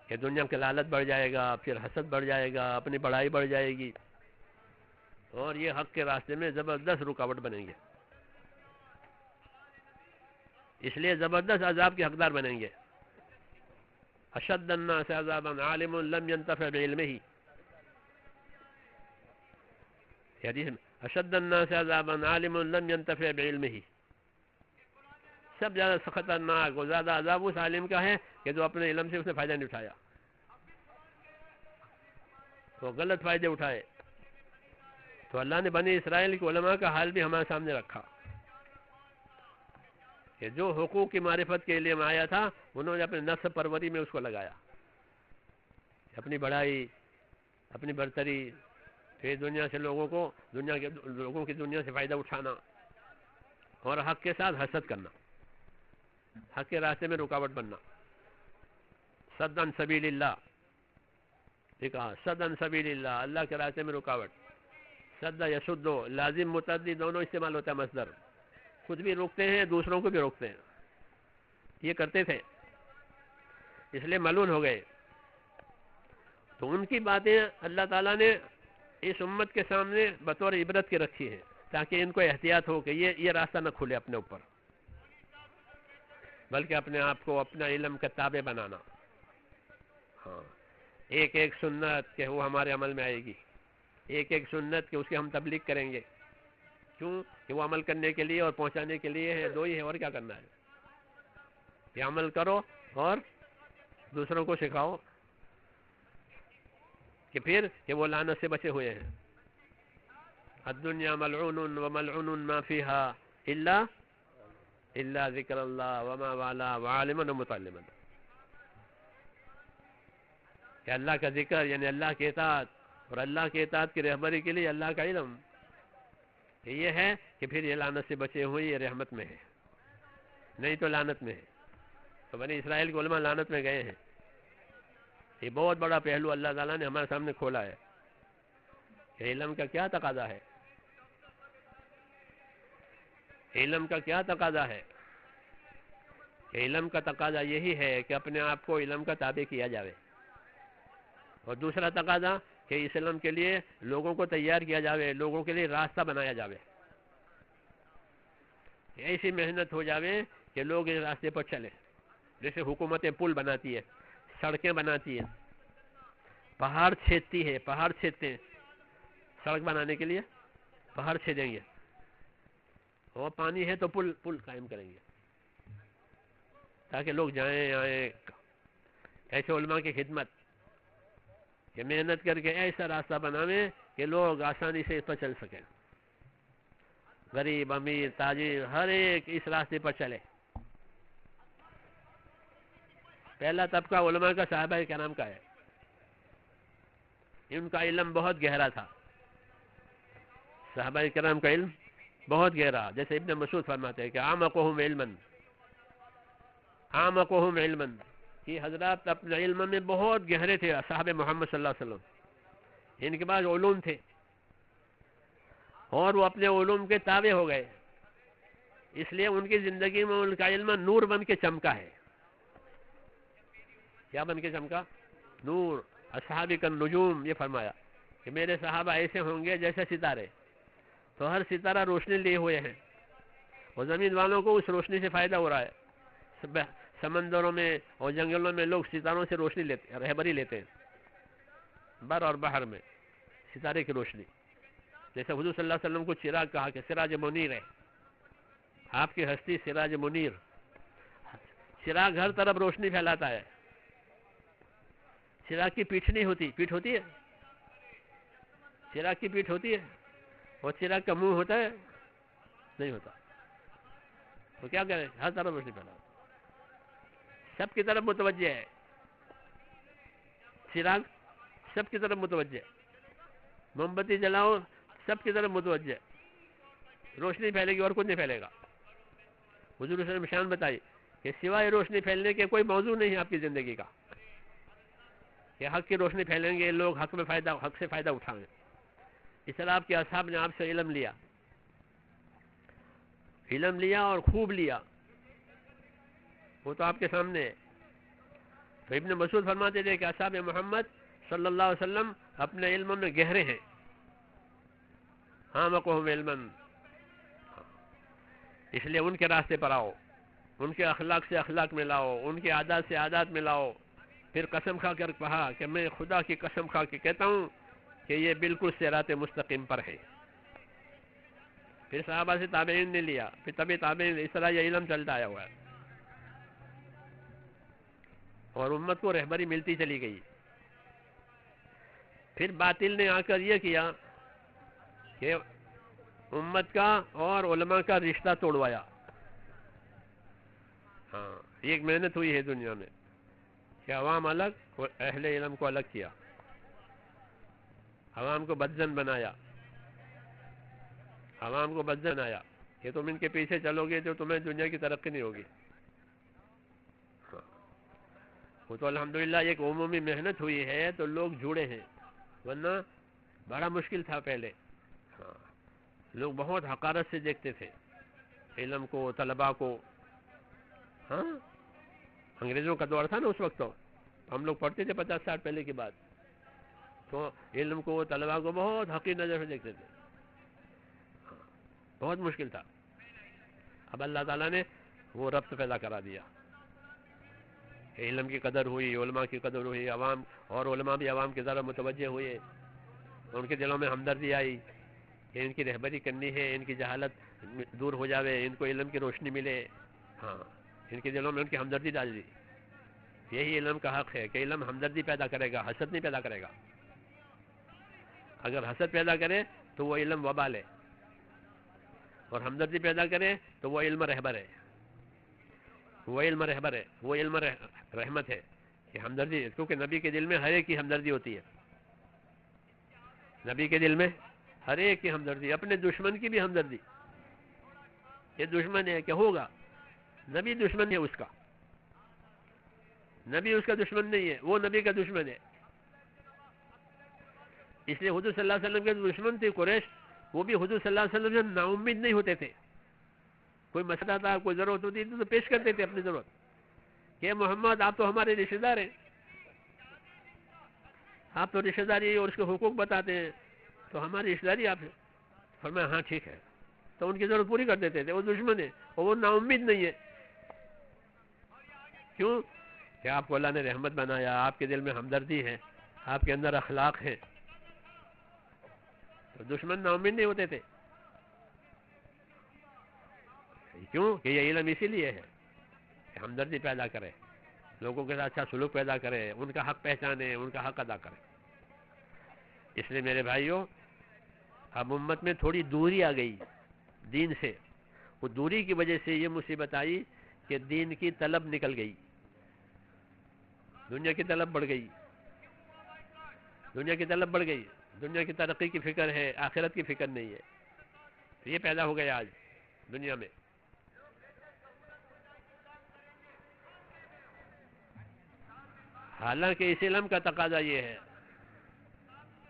Speaker 1: کہ دنیا کی لالچ بڑھ جائے گا، پھر حسد بڑھ جائے گا، اپنی بڑائی بڑھ جائے گی، اور یہ حق کے راستے میں زبردست رکاوٹ بنیں گے. اس لیے زبردست عذاب کے حقدار بنیں گے. اشد الناس عذابا عالم لم ينتفع بعلمه. حدیث میں اشد الناس عذابا عالم لم ينتفع بعلمه. سب زیادہ خطرناک اور زیادہ عذاب اس عالم کا ہے کہ جو اپنے علم سے اس نے فائدہ نہیں اٹھایا، وہ غلط فائدے اٹھائے. تو اللہ نے بنی اسرائیل کے علماء کا حال بھی ہمارے سامنے رکھا کہ جو حقوق کی معرفت کے لیے آیا تھا انہوں نے اپنے نفس پروری میں اس کو لگایا. اپنی بڑائی، اپنی برتری، پھر دنیا سے لوگوں کی دنیا سے فائدہ اٹھانا، اور حق کے ساتھ حسد کرنا، حق کے راستے میں رکاوٹ بننا. صد عن سبیل اللہ، ٹھیک ہے، صد عن سبیل اللہ، اللہ کے راستے میں رکاوٹ. صد یصد، لازم متعدی دونوں استعمال ہوتا ہے مصدر. خود بھی روکتے ہیں، دوسروں کو بھی روکتے ہیں. یہ کرتے تھے، اس لیے ملعون ہو گئے. تو ان کی باتیں اللہ تعالیٰ نے اس امت کے سامنے بطور عبرت کے رکھی ہیں تاکہ ان کو احتیاط ہو کہ یہ راستہ نہ کھلے اپنے اوپر، بلکہ اپنے آپ کو اپنا علم کا تابع بنانا. ہاں، ایک ایک سنت کہ وہ ہمارے عمل میں آئے گی، ایک ایک سنت کہ اس کی ہم تبلیغ کریں گے. کیوں کہ وہ عمل کرنے کے لیے اور پہنچانے کے لیے ہے، دو ہی ہے، اور کیا کرنا ہے؟ کہ عمل کرو اور دوسروں کو سکھاؤ کہ پھر کہ وہ لعنت سے بچے ہوئے ہیں. الدنیا ملعون وملعون ما فيها الا ذکر اللہ وما والا وعالما ومتعلما. کہ اللہ کا ذکر یعنی اللہ کے اطاعت، اور اللہ کے اطاعت کی رہبری کے لیے اللہ کا علم، کہ یہ ہے کہ پھر یہ لعنت سے بچے ہوئے، یہ رحمت میں ہے، نہیں تو لعنت میں ہے. تو بنی اسرائیل کے علماء لعنت میں گئے ہیں. یہ بہت بڑا پہلو اللہ تعالیٰ نے ہمارے سامنے کھولا ہے کہ علم کا کیا تقاضا ہے. علم کا کیا تقاضا ہے؟ علم کا تقاضا یہی ہے کہ اپنے آپ کو علم کا تابع کیا جائے، اور دوسرا تقاضا کہ اس علم کے لیے لوگوں کو تیار کیا جائے، لوگوں کے لیے راستہ بنایا جائے. ایسی محنت ہو جائے کہ لوگ اس راستے پر چلیں. جیسے حکومتیں پل بناتی ہے، سڑکیں بناتی ہے، پہاڑ چھیدتی ہے، پہاڑ چھیدتے ہیں سڑک بنانے کے لیے، پہاڑ چھیدیں گے، اور پانی ہے تو پل قائم کریں گے تاکہ لوگ جائیں آئیں. ایسے علماء کی خدمت کہ محنت کر کے ایسا راستہ بناویں کہ لوگ آسانی سے اس پر چل سکیں، غریب امیر تاجر ہر ایک اس راستے پر چلے. پہلا طبقہ علماء کا صحابہ کرام کا ہے. ان کا علم بہت گہرا تھا، صحابہ کرام کا علم بہت گہرا. جیسے ابن مسعود فرماتے ہیں کہ اعمقهم علما، کہ حضرات اپنے علم میں بہت گہرے تھے. صحابہ محمد صلی اللہ علیہ وسلم ان کے پاس علوم تھے، اور وہ اپنے علوم کے تابع ہو گئے، اس لیے ان کی زندگی میں ان کا علم نور بن کے چمکا ہے. کیا بن کے چمکا؟ نور. اصحابی کا نجوم، یہ فرمایا کہ میرے صحابہ ایسے ہوں گے جیسے ستارے. تو ہر ستارہ روشنی لیے ہوئے ہیں، اور زمین والوں کو اس روشنی سے فائدہ ہو رہا ہے. سمندروں میں اور جنگلوں میں لوگ ستاروں سے روشنی لیتے، رہبری لیتے ہیں، بر اور بحر میں ستارے کی روشنی. جیسے حضور صلی اللہ علیہ وسلم کو چراغ کہا کہ سراج منیر ہے، آپ کی ہستی سراج منیر. چراغ ہر طرف روشنی پھیلاتا ہے. چراغ کی پیٹھ نہیں ہوتی، پیٹھ ہوتی ہے؟ چراغ کی پیٹھ ہوتی ہے؟ اور چراغ کا منہ ہوتا ہے؟ نہیں ہوتا. تو کیا کرے؟ ہر طرف روشنی پھیلا، سب کی طرف متوجہ ہے. چراغ سب کی طرف متوجہ ہے، موم بتی جلاؤ سب کی طرف متوجہ ہے، روشنی پھیلے گی اور کچھ نہیں پھیلے گا. حضور صلی اللہ علیہ وسلم شان بتائی کہ سوائے روشنی پھیلنے کے کوئی موضوع نہیں ہے آپ کی زندگی کا، کہ حق کی روشنی پھیلیں گے، لوگ حق سے فائدہ اٹھائیں. اس طرح آپ کے اصحاب نے آپ سے علم لیا اور خوب لیا، وہ تو آپ کے سامنے ہے. تو ابن مسعود فرماتے تھے کہ اصحاب محمد صلی اللہ علیہ وسلم اپنے علم میں گہرے ہیں. اعمقهم علما، اس لیے ان کے راستے پر آؤ، ان کے اخلاق سے اخلاق میں لاؤ، ان کے عادات سے عادات میں لاؤ. پھر قسم کھا کر کہا کہ میں خدا کی قسم کھا کے کہتا ہوں کہ یہ بالکل صراط مستقیم پر ہے. پھر صحابہ سے تابعین نے لیا، پھر تبھی تابعین، اس طرح یہ علم چلتا آیا ہوا ہے، اور امت کو رہبری ملتی چلی گئی. پھر باطل نے آ کر یہ کیا کہ امت کا اور علماء کا رشتہ توڑوایا. ہاں، ایک محنت ہوئی ہے دنیا میں کہ عوام الگ اور اہل علم کو الگ کیا، عوام کو بدزن بنایا، کہ تم ان کے پیچھے چلو گے تو تمہیں دنیا کی ترقی نہیں ہوگی. وہ تو الحمدللہ ایک عمومی محنت ہوئی ہے تو لوگ جڑے ہیں، ورنہ بڑا مشکل تھا پہلے. ہاں، لوگ بہت حقارت سے دیکھتے تھے علم کو، طلباء کو. ہاں، انگریزوں کا دور تھا نا اس وقت، تو ہم لوگ پڑھتے تھے 50 سال پہلے کی بات، تو علم کو، طلباء کو بہت حقیر نظر سے دیکھتے تھے. بہت مشکل تھا. اب اللہ تعالیٰ نے وہ ربط پیدا کرا دیا. علم کی قدر ہوئی، علماء کی قدر ہوئی، عوام اور علماء بھی عوام کی طرف متوجہ ہوئے، ان کے دلوں میں ہمدردی آئی کہ ان کی رہبری کرنی ہے، ان کی جہالت دور ہو جاوے، ان کو علم کی روشنی ملے. ہاں، ان کے دلوں میں ان کی ہمدردی ڈال دی. یہی علم کا حق ہے کہ علم ہمدردی پیدا کرے گا، حسد نہیں پیدا کرے گا. اگر حسد پیدا کرے تو وہ علم وبال ہے، اور ہمدردی پیدا کرے تو وہ علم رہبر ہے. وہ علم رہبر ہے، وہ علم رحمت ہے کہ ہمدردی، کیونکہ نبی کے دل میں ہر ایک کی ہمدردی ہوتی ہے. نبی کے دل میں ہر ایک کی ہمدردی، اپنے دشمن کی بھی ہمدردی. یہ دشمن ہے کہ ہوگا، نبی دشمن ہے اس کا، نبی اس کا دشمن نہیں ہے، وہ نبی کا دشمن ہے. اس لیے حضور صلی اللہ علیہ وسلم کے دشمن تھے قریش، وہ بھی حضور صلی اللہ علیہ وسلم سے نا امید نہیں ہوتے تھے. کوئی مسئلہ تھا، کوئی ضرورت ہوتی تھی تو پیش کرتے تھے اپنی ضرورت کہ محمد آپ تو ہمارے رشتہ دار ہیں، آپ تو رشتہ داری اور اس کے حقوق بتاتے ہیں، تو ہماری رشتہ داری آپ ہے. فرمایا ہاں ٹھیک ہے، تو ان کی ضرورت پوری کر دیتے تھے. وہ دشمن ہے اور وہ نا امید نہیں ہے. کیوں؟ کہ آپ کو اللہ نے رحمت بنایا، آپ کے دل میں ہمدردی ہے، آپ کے اندر اخلاق ہے. تو دشمن نا امید نہیں ہوتے تھے. کیوں؟ کہ یہ علم اسی لیے ہے کہ ہمدردی پیدا کرے، لوگوں کے ساتھ اچھا سلوک پیدا کرے، ان کا حق پہچانے، ان کا حق ادا کرے. اس لیے میرے بھائیوں، اب امت میں تھوڑی دوری آ گئی دین سے. وہ دوری کی وجہ سے یہ مصیبت آئی کہ دین کی طلب نکل گئی، دنیا کی طلب بڑھ گئی، دنیا کی طلب بڑھ گئی. دنیا کی ترقی کی فکر ہے، آخرت کی فکر نہیں ہے. یہ پیدا ہو گیا آج دنیا میں. حالانکہ اس علم کا تقاضا یہ ہے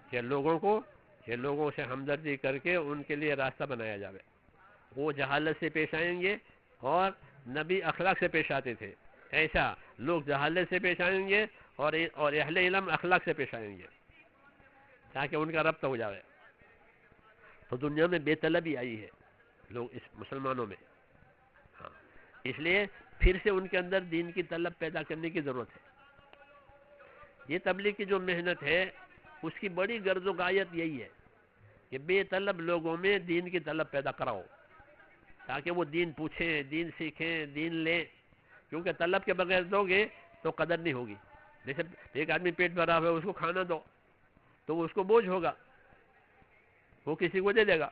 Speaker 1: کہ لوگوں سے ہمدردی کر کے ان کے لیے راستہ بنایا جائے. وہ جہالت سے پیش آئیں گے اور نبی اخلاق سے پیش آتے تھے. ایسا لوگ جہالت سے پیش آئیں گے اور اہل علم اخلاق سے پیش آئیں گے تاکہ ان کا ربط ہو جائے. تو دنیا میں بے طلبی آئی ہے لوگ اس مسلمانوں میں. ہاں، اس لیے پھر سے ان کے اندر دین کی طلب پیدا کرنے کی ضرورت ہے. یہ تبلیغ کی جو محنت ہے اس کی بڑی غرض و غایت یہی ہے کہ بے طلب لوگوں میں دین کی طلب پیدا کراؤ تاکہ وہ دین پوچھیں، دین سیکھیں، دین لیں. کیونکہ طلب کے بغیر دو گے تو قدر نہیں ہوگی. جیسے ایک آدمی پیٹ بھرا ہوا ہے، اس کو کھانا دو تو وہ اس کو بوجھ ہوگا، وہ کسی کو دے دے گا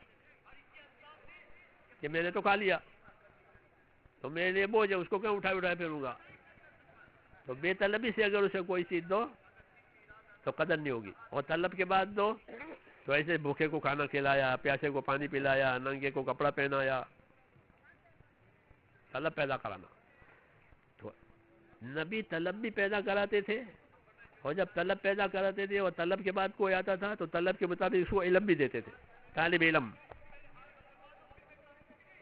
Speaker 1: کہ میں نے تو کھا لیا، تو میرے لیے بوجھ ہے، اس کو کیوں اٹھائے پھروں گا. تو بے طلبی سے اگر اسے کوئی چیز دو تو قدر نہیں ہوگی، اور طلب کے بعد دو تو ایسے بھوکے کو کھانا کھلایا، پیاسے کو پانی پلایا، ننگے کو کپڑا پہنایا. طلب پیدا کرانا. تو نبی طلب بھی پیدا کراتے تھے، اور جب طلب پیدا کراتے تھے اور طلب کے بعد کوئی آتا تھا تو طلب کے مطابق اس کو علم بھی دیتے تھے. طالب علم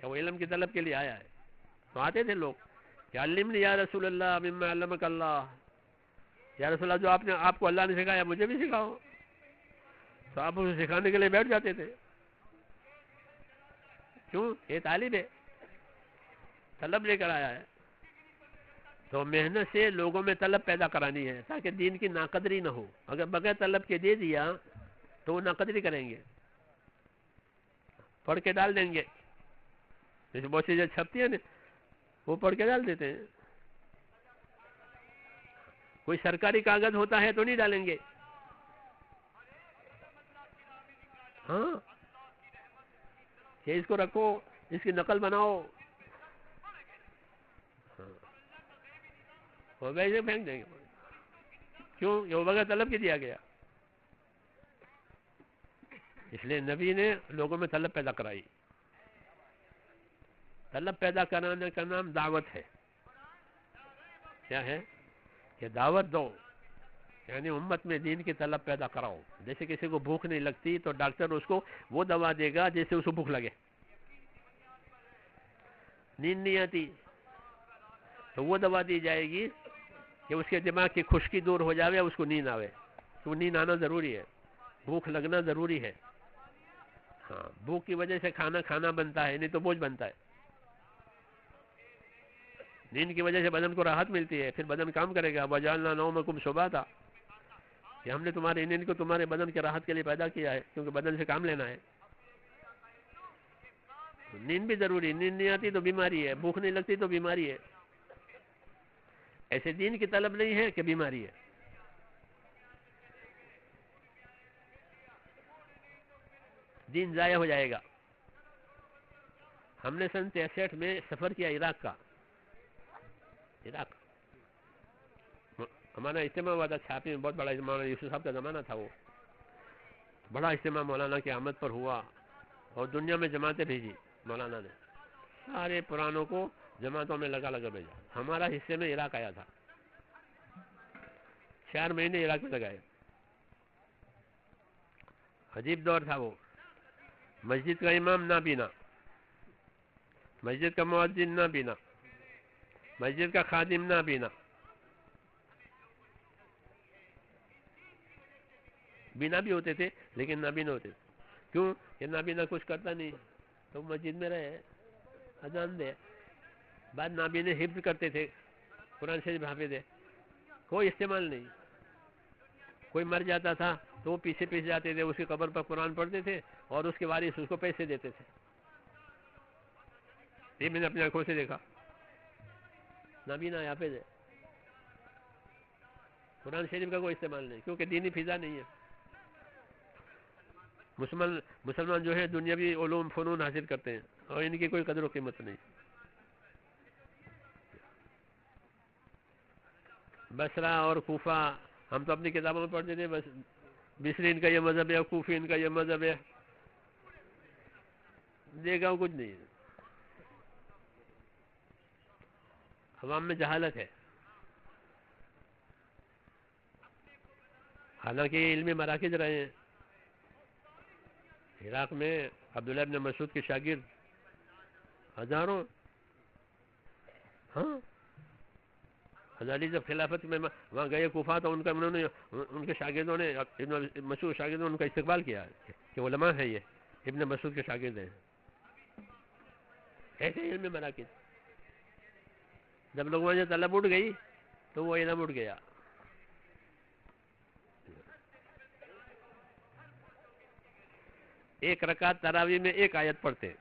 Speaker 1: کہ وہ علم کی طلب کے لیے آیا ہے تو آتے تھے لوگ کہ علمنی یا رسول اللہ مما علمک اللہ. یا رسول اللہ، جو آپ کو اللہ نے سکھایا مجھے بھی سکھاؤ. تو آپ اسے سکھانے کے لیے بیٹھ جاتے تھے. کیوں؟ یہ طالب ہے، طلب لے کر آیا ہے. تو محنت سے لوگوں میں طلب پیدا کرانی ہے تاکہ دین کی ناقدری نہ ہو. اگر بغیر طلب کے دے دیا تو وہ ناقدری کریں گے، پڑھ کے ڈال دیں گے. جیسے بہت چیزیں چھپتی ہیں نا، وہ پڑھ کے ڈال دیتے ہیں. کوئی سرکاری کاغذ ہوتا ہے تو نہیں ڈالیں گے. ہاں، کہ اس کو رکھو، اس کی نقل بناؤ، وہ ویسے پھینک دیں گے. کیوں؟ یہ وہ بغیر طلب کے دیا گیا. اس لیے نبی نے لوگوں میں طلب پیدا کرائی. طلب پیدا کرانے کا نام دعوت ہے. کیا ہے؟ کہ دعوت دو، یعنی امت میں دین کی طلب پیدا کراؤ. جیسے کسی کو بھوک نہیں لگتی تو ڈاکٹر اس کو وہ دوا دے گا جیسے اس کو بھوک لگے. نیند نہیں آتی تو وہ دوا دی جائے گی کہ اس کے دماغ کی خشکی دور ہو جاوے، اس کو نیند آوے. تو نیند آنا ضروری ہے، بھوک لگنا ضروری ہے. ہاں، بھوک کی وجہ سے کھانا بنتا ہے، نہیں تو بوجھ بنتا ہے. نیند کی وجہ سے بدن کو راحت ملتی ہے، پھر بدن کام کرے گا. وَجَعَلْنَا نَوْمَكُمْ سُبَاتًا، کہ ہم نے تمہاری نیند کو تمہارے بدن کی راحت کے لیے پیدا کیا ہے، کیونکہ بدن سے کام لینا ہے. نیند بھی ضروری، نیند نہیں آتی تو بیماری ہے، بھوک نہیں لگتی تو بیماری ہے. ایسے دین کی طلب نہیں ہے کہ بیماری ہے. دین ضائع ہو جائے گا. ہم نے سن 63 میں سفر کیا عراق کا. عراق ہمارا اجتماع ہوا تھا چھاپی میں، بہت بڑا مولانا یوسف صاحب کا زمانہ تھا. وہ بڑا اجتماع مولانا کی آمد پر ہوا اور دنیا میں جماعتیں بھیجی. مولانا نے سارے پرانوں کو جماعتوں میں لگا بھیجا. ہمارا حصے میں عراق آیا تھا. 4 مہینے عراق میں لگائے. عجیب دور تھا وہ. مسجد کا امام نہ پینا، مسجد کا مؤذن نہ پینا، مسجد کا خادم نہ پینا. بینا بھی ہوتے تھے لیکن نابینا ہوتے تھے. کیوں کہ نابینا کچھ کرتا نہیں تو مسجد میں رہے اذان دے. بعد نابینے حفظ کرتے تھے، قرآن شریف حافظ ہے، کوئی استعمال نہیں. کوئی مر جاتا تھا تو وہ پیچھے جاتے تھے، اس کی قبر پر قرآن پڑھتے تھے اور اس کے وارث اس کو پیسے دیتے تھے. یہ میں نے اپنی آنکھوں سے دیکھا. نابینا حافظ ہے، قرآن شریف کا کوئی استعمال نہیں، کیونکہ دینی فضا نہیں ہے. مسلمان جو ہے دنیاوی علوم فنون حاصل کرتے ہیں اور ان کی کوئی قدر و قیمت نہیں. بصرہ اور کوفہ ہم تو اپنی کتابوں میں پڑھتے تھے، بس بصری ان کا یہ مذہب ہے، کوفی ان کا یہ مذہب ہے. دیکھا کچھ نہیں. عوام میں جہالت ہے. حالانکہ یہ علمی مراکز رہے ہیں. عراق میں عبداللہ ابن مسعود کے شاگرد ہزاروں. ہاں ہزاری جب خلافت میں وہاں گئے کوفہ تو انہوں نے ان کے شاگردوں نے ابن مسعود شاگردوں نے ان کا استقبال کیا کہ علماء ہے، یہ ابن مسعود کے شاگرد ہیں. ایسے علم مراکز. جب لوگوں سے طلب اٹھ گئی تو وہ علم اٹھ گیا. ایک رکعت تراویح میں ایک آیت پڑھتے،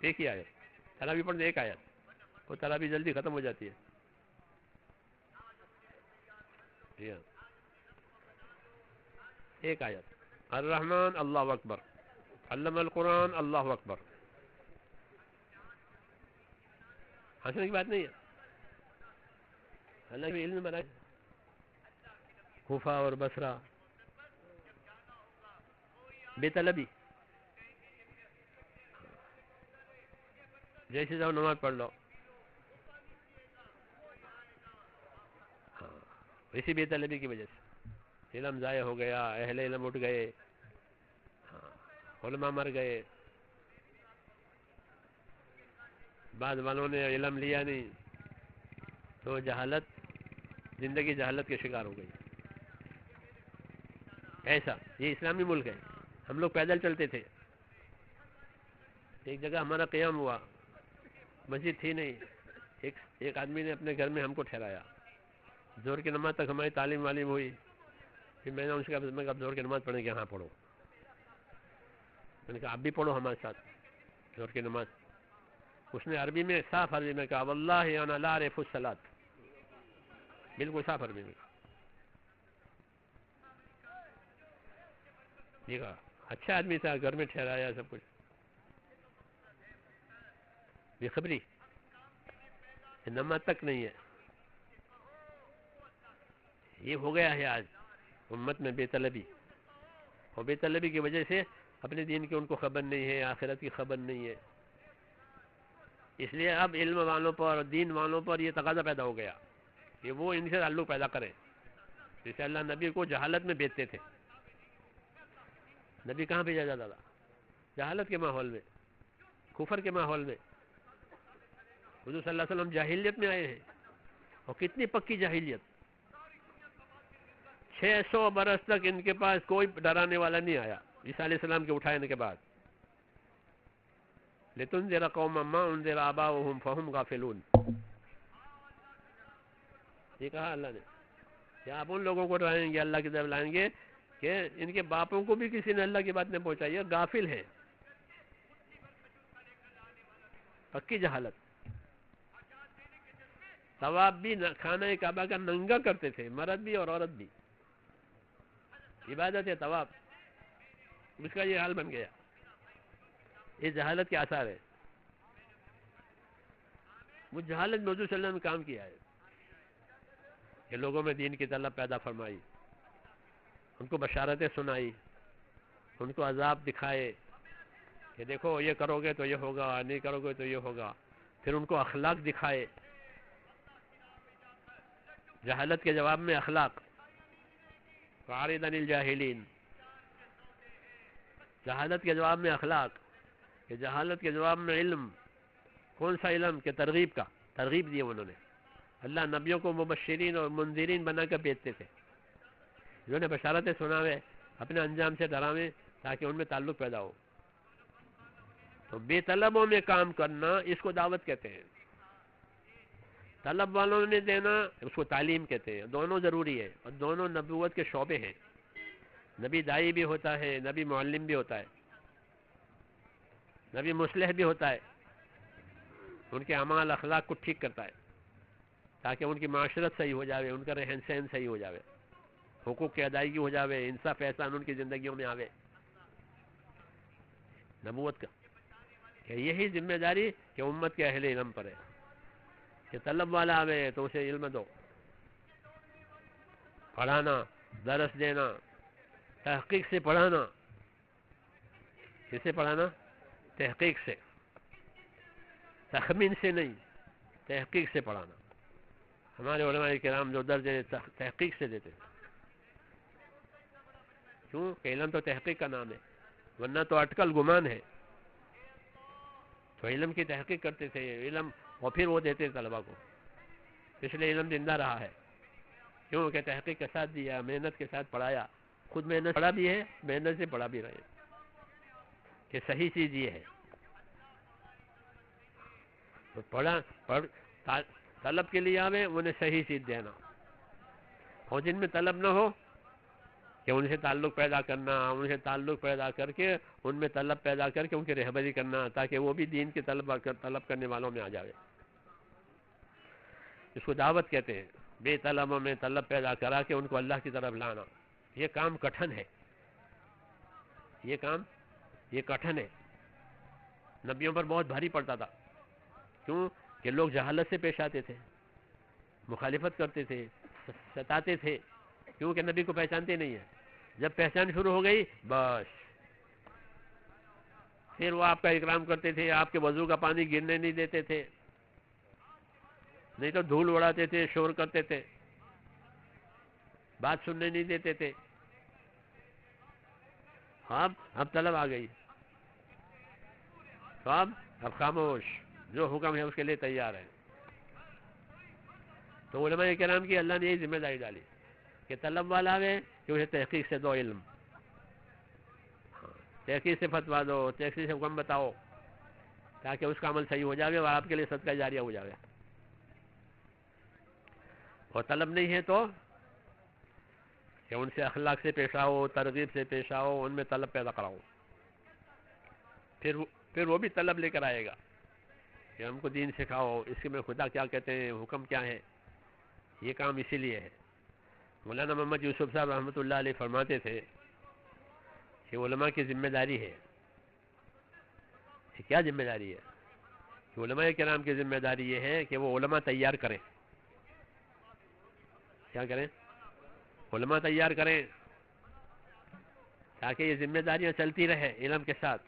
Speaker 1: ایک ہی آیت تراویح پڑھتے، ایک آیت. وہ تراویح جلدی ختم ہو جاتی ہے. ایک آیت. الرحمن اللہ اکبر، علم القرآن اللہ اکبر. ہنسنے کی بات نہیں ہے. حالانکہ علم میں کوفہ اور بصرہ بے طلبی. جیسے جاؤ نماز پڑھ لو. ہاں اسی بے طلبی کی وجہ سے علم ضائع ہو گیا، اہل علم اٹھ گئے، علماء مر گئے. بعض والوں نے علم لیا نہیں تو جہالت، زندگی جہالت کے شکار ہو گئی. ایسا یہ اسلامی ملک ہے. ہم لوگ پیدل چلتے تھے. ایک جگہ ہمارا قیام ہوا، مسجد تھی نہیں، ایک آدمی نے اپنے گھر میں ہم کو ٹھہرایا. زور کی نماز تک ہماری تعلیم والی ہوئی. پھر میں نے ان سے کہا میں اب زور کی نماز پڑھنے کے یہاں پڑھو. میں نے کہا آپ بھی پڑھو ہمارے ساتھ زور کی نماز. اس نے عربی میں، صاف عربی میں کہا واللہ انا لا اعرف الصلاۃ. بالکل صاف عربی میں یہ کہا. اچھا آدمی تھا، گھر میں ٹھہرایا سب کچھ. بے خبری، نماز تک نہیں ہے. یہ ہو گیا ہے آج امت میں بے طلبی. اور بے طلبی کی وجہ سے اپنے دین کی ان کو خبر نہیں ہے، آخرت کی خبر نہیں ہے. اس لیے اب علم والوں پر، دین والوں پر یہ تقاضا پیدا ہو گیا کہ وہ ان سے تعلق پیدا کریں. جیسے اللہ نبی کو جہالت میں بیچتے تھے. نبی کہاں بھیجا جاتا تھا؟ جہالت کے ماحول میں، کفر کے ماحول میں. حضور صلی اللہ علیہ وسلم جاہلیت میں آئے ہیں، اور کتنی پکی جاہلیت. 600 برس تک ان کے پاس کوئی ڈرانے والا نہیں آیا عیسیٰ علیہ السلام کے اٹھانے کے بعد. لتنذر قوما ما انذر آباؤهم فهم غافلون. یہ کہا اللہ نے کہ آپ ان لوگوں کو ڈرائیں گے، اللہ کی طرف لائیں گے کہ ان کے باپوں کو بھی کسی نے اللہ کی بات نہیں پہنچائی ہے، غافل ہیں، پکی جہالت. طواف بھی خانہ کعبہ کا ننگا کرتے تھے، مرد بھی اور عورت بھی، عبادت ہے طواف، اس کا یہ حال بن گیا. یہ جہالت کے آثار ہے. وہ جہالت میں حضور صلی اللہ علیہ وسلم نے کام کیا ہے کہ لوگوں میں دین کی طلب پیدا فرمائی، ان کو بشارتیں سنائی، ان کو عذاب دکھائے کہ دیکھو یہ کرو گے تو یہ ہوگا، نہیں کرو گے تو یہ ہوگا. پھر ان کو اخلاق دکھائے، جہالت کے جواب میں اخلاق. فَأَعْرِضْ عَنِ الْجَاهِلِينَ، جہالت کے جواب میں اخلاق، کہ جہالت کے جواب میں علم. کون سا علم؟ کہ ترغیب کا، ترغیب دی انہوں نے. اللہ نبیوں کو مبشرین اور منذرین بنا کر بھیجتے تھے، جنہوں نے بشارتیں سناوے، اپنے انجام سے ڈراوے تاکہ ان میں تعلق پیدا ہو. تو بے طلبوں میں کام کرنا اس کو دعوت کہتے ہیں. طلب والوں نے دینا اس کو تعلیم کہتے ہیں. دونوں ضروری ہے اور دونوں نبوت کے شعبے ہیں. نبی دائی بھی ہوتا ہے، نبی معلم بھی ہوتا ہے، نبی مصلح بھی ہوتا ہے. ان کے اعمال اخلاق کو ٹھیک کرتا ہے تاکہ ان کی معاشرت صحیح ہو جاوے، ان کا رہن سہن صحیح ہو جاوے، حقوق کی ادائیگی ہو جاوے، انصاف احسان ان کی زندگیوں میں آوے. نبوت کا کہ یہی ذمہ داری کہ امت کے اہل علم پر ہے کہ طلب والا آوے تو اسے علم دو، پڑھانا، درس دینا، تحقیق سے پڑھانا. کسے پڑھانا؟ تحقیق سے، تخمین سے نہیں، تحقیق سے پڑھانا. ہمارے علماء کرام جو درج تحقیق سے دیتے ہیں. کیوں کہ علم تو تحقیق کا نام ہے، ورنہ تو اٹکل گمان ہے. تو علم کی تحقیق کرتے تھے، علم، اور پھر وہ دیتے طلبا کو. اس لیے علم زندہ رہا ہے، کیوں کہ تحقیق کے ساتھ دیا، محنت کے ساتھ پڑھایا. خود محنت پڑھا بھی ہے، محنت سے پڑھا بھی رہے کہ صحیح چیز یہ ہے. تو طلب کے لیے آوے انہیں صحیح چیز دینا، اور جن میں طلب نہ ہو کہ ان سے تعلق پیدا کرنا، ان سے تعلق پیدا کر کے ان میں طلب پیدا کر کے ان کی رہبری کرنا تاکہ وہ بھی دین کی طلب کرنے والوں میں آ جاوے. اس کو دعوت کہتے ہیں. بے طلبوں میں طلب پیدا کرا کے ان کو اللہ کی طرف لانا. یہ کام کٹھن ہے، یہ کام یہ کٹھن ہے. نبیوں پر بہت بھاری پڑتا تھا. کیوں کہ لوگ جہالت سے پیش آتے تھے، مخالفت کرتے تھے، ستاتے تھے، کیونکہ نبی کو پہچانتے نہیں ہیں. جب پہچان شروع ہو گئی بس پھر وہ آپ کا اکرام کرتے تھے، آپ کے وضو کا پانی گرنے نہیں دیتے تھے، نہیں تو دھول اڑاتے تھے، شور کرتے تھے، بات سننے نہیں دیتے تھے. اب طلب آ گئی تو اب خاموش، جو حکم ہے اس کے لیے تیار ہے. تو علماء کرام کی اللہ نے یہی ذمہ داری ڈالی کہ طلب والا آوے کہ اسے تحقیق سے دو علم، تحقیق سے فتوا دو، تحقیق سے حکم بتاؤ تاکہ اس کا عمل صحیح ہو جاوے اور آپ کے لیے صدقہ جاریہ ہو جاوے. اور طلب نہیں ہے تو کہ ان سے اخلاق سے پیش آؤ، ترغیب سے پیش آؤ، ان میں طلب پیدا کراؤ. پھر وہ بھی طلب لے کر آئے گا کہ ہم کو دین سکھاؤ، اس میں خدا کیا کہتے ہیں، حکم کیا ہے. یہ کام اسی لیے ہے. مولانا محمد یوسف صاحب رحمۃ اللہ علیہ فرماتے تھے کہ علماء کی ذمہ داری ہے. کیا ذمہ داری ہے؟ کہ علماء کرام کی ذمہ داری یہ ہے کہ وہ علماء تیار کریں. کیا کریں؟ علماء تیار کریں تاکہ یہ ذمہ داریاں چلتی رہے علم کے ساتھ.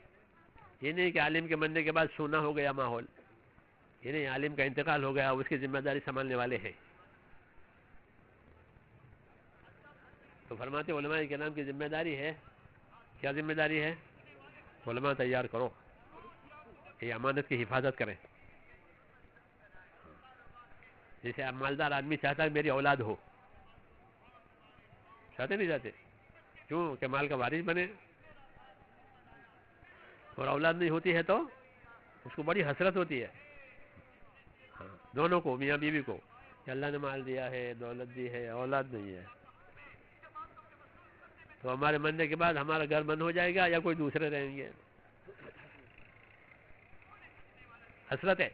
Speaker 1: یہ نہیں کہ عالم کے مرنے کے بعد سونا ہو گیا ماحول، یہ نہیں، عالم کا انتقال ہو گیا، اس کی ذمہ داری سنبھالنے والے ہیں. تو فرماتے علماء کرام کی ذمہ داری ہے. کیا ذمہ داری ہے؟ علماء تیار کرو، یہ امانت کی حفاظت کریں. جیسے اب مالدار آدمی چاہتا ہے میری اولاد ہو، چاہتے نہیں چاہتے؟ کیوں کہ مال کا وارث بنے. اور اولاد نہیں ہوتی ہے تو اس کو بڑی حسرت ہوتی ہے. ہاں دونوں کو, میاں بیوی کو, کہ اللہ نے مال دیا ہے, دولت دی ہے, اولاد نہیں ہے, تو ہمارے مرنے کے بعد ہمارا گھر بند ہو جائے گا یا کوئی دوسرے رہیں گے. حسرت ہے.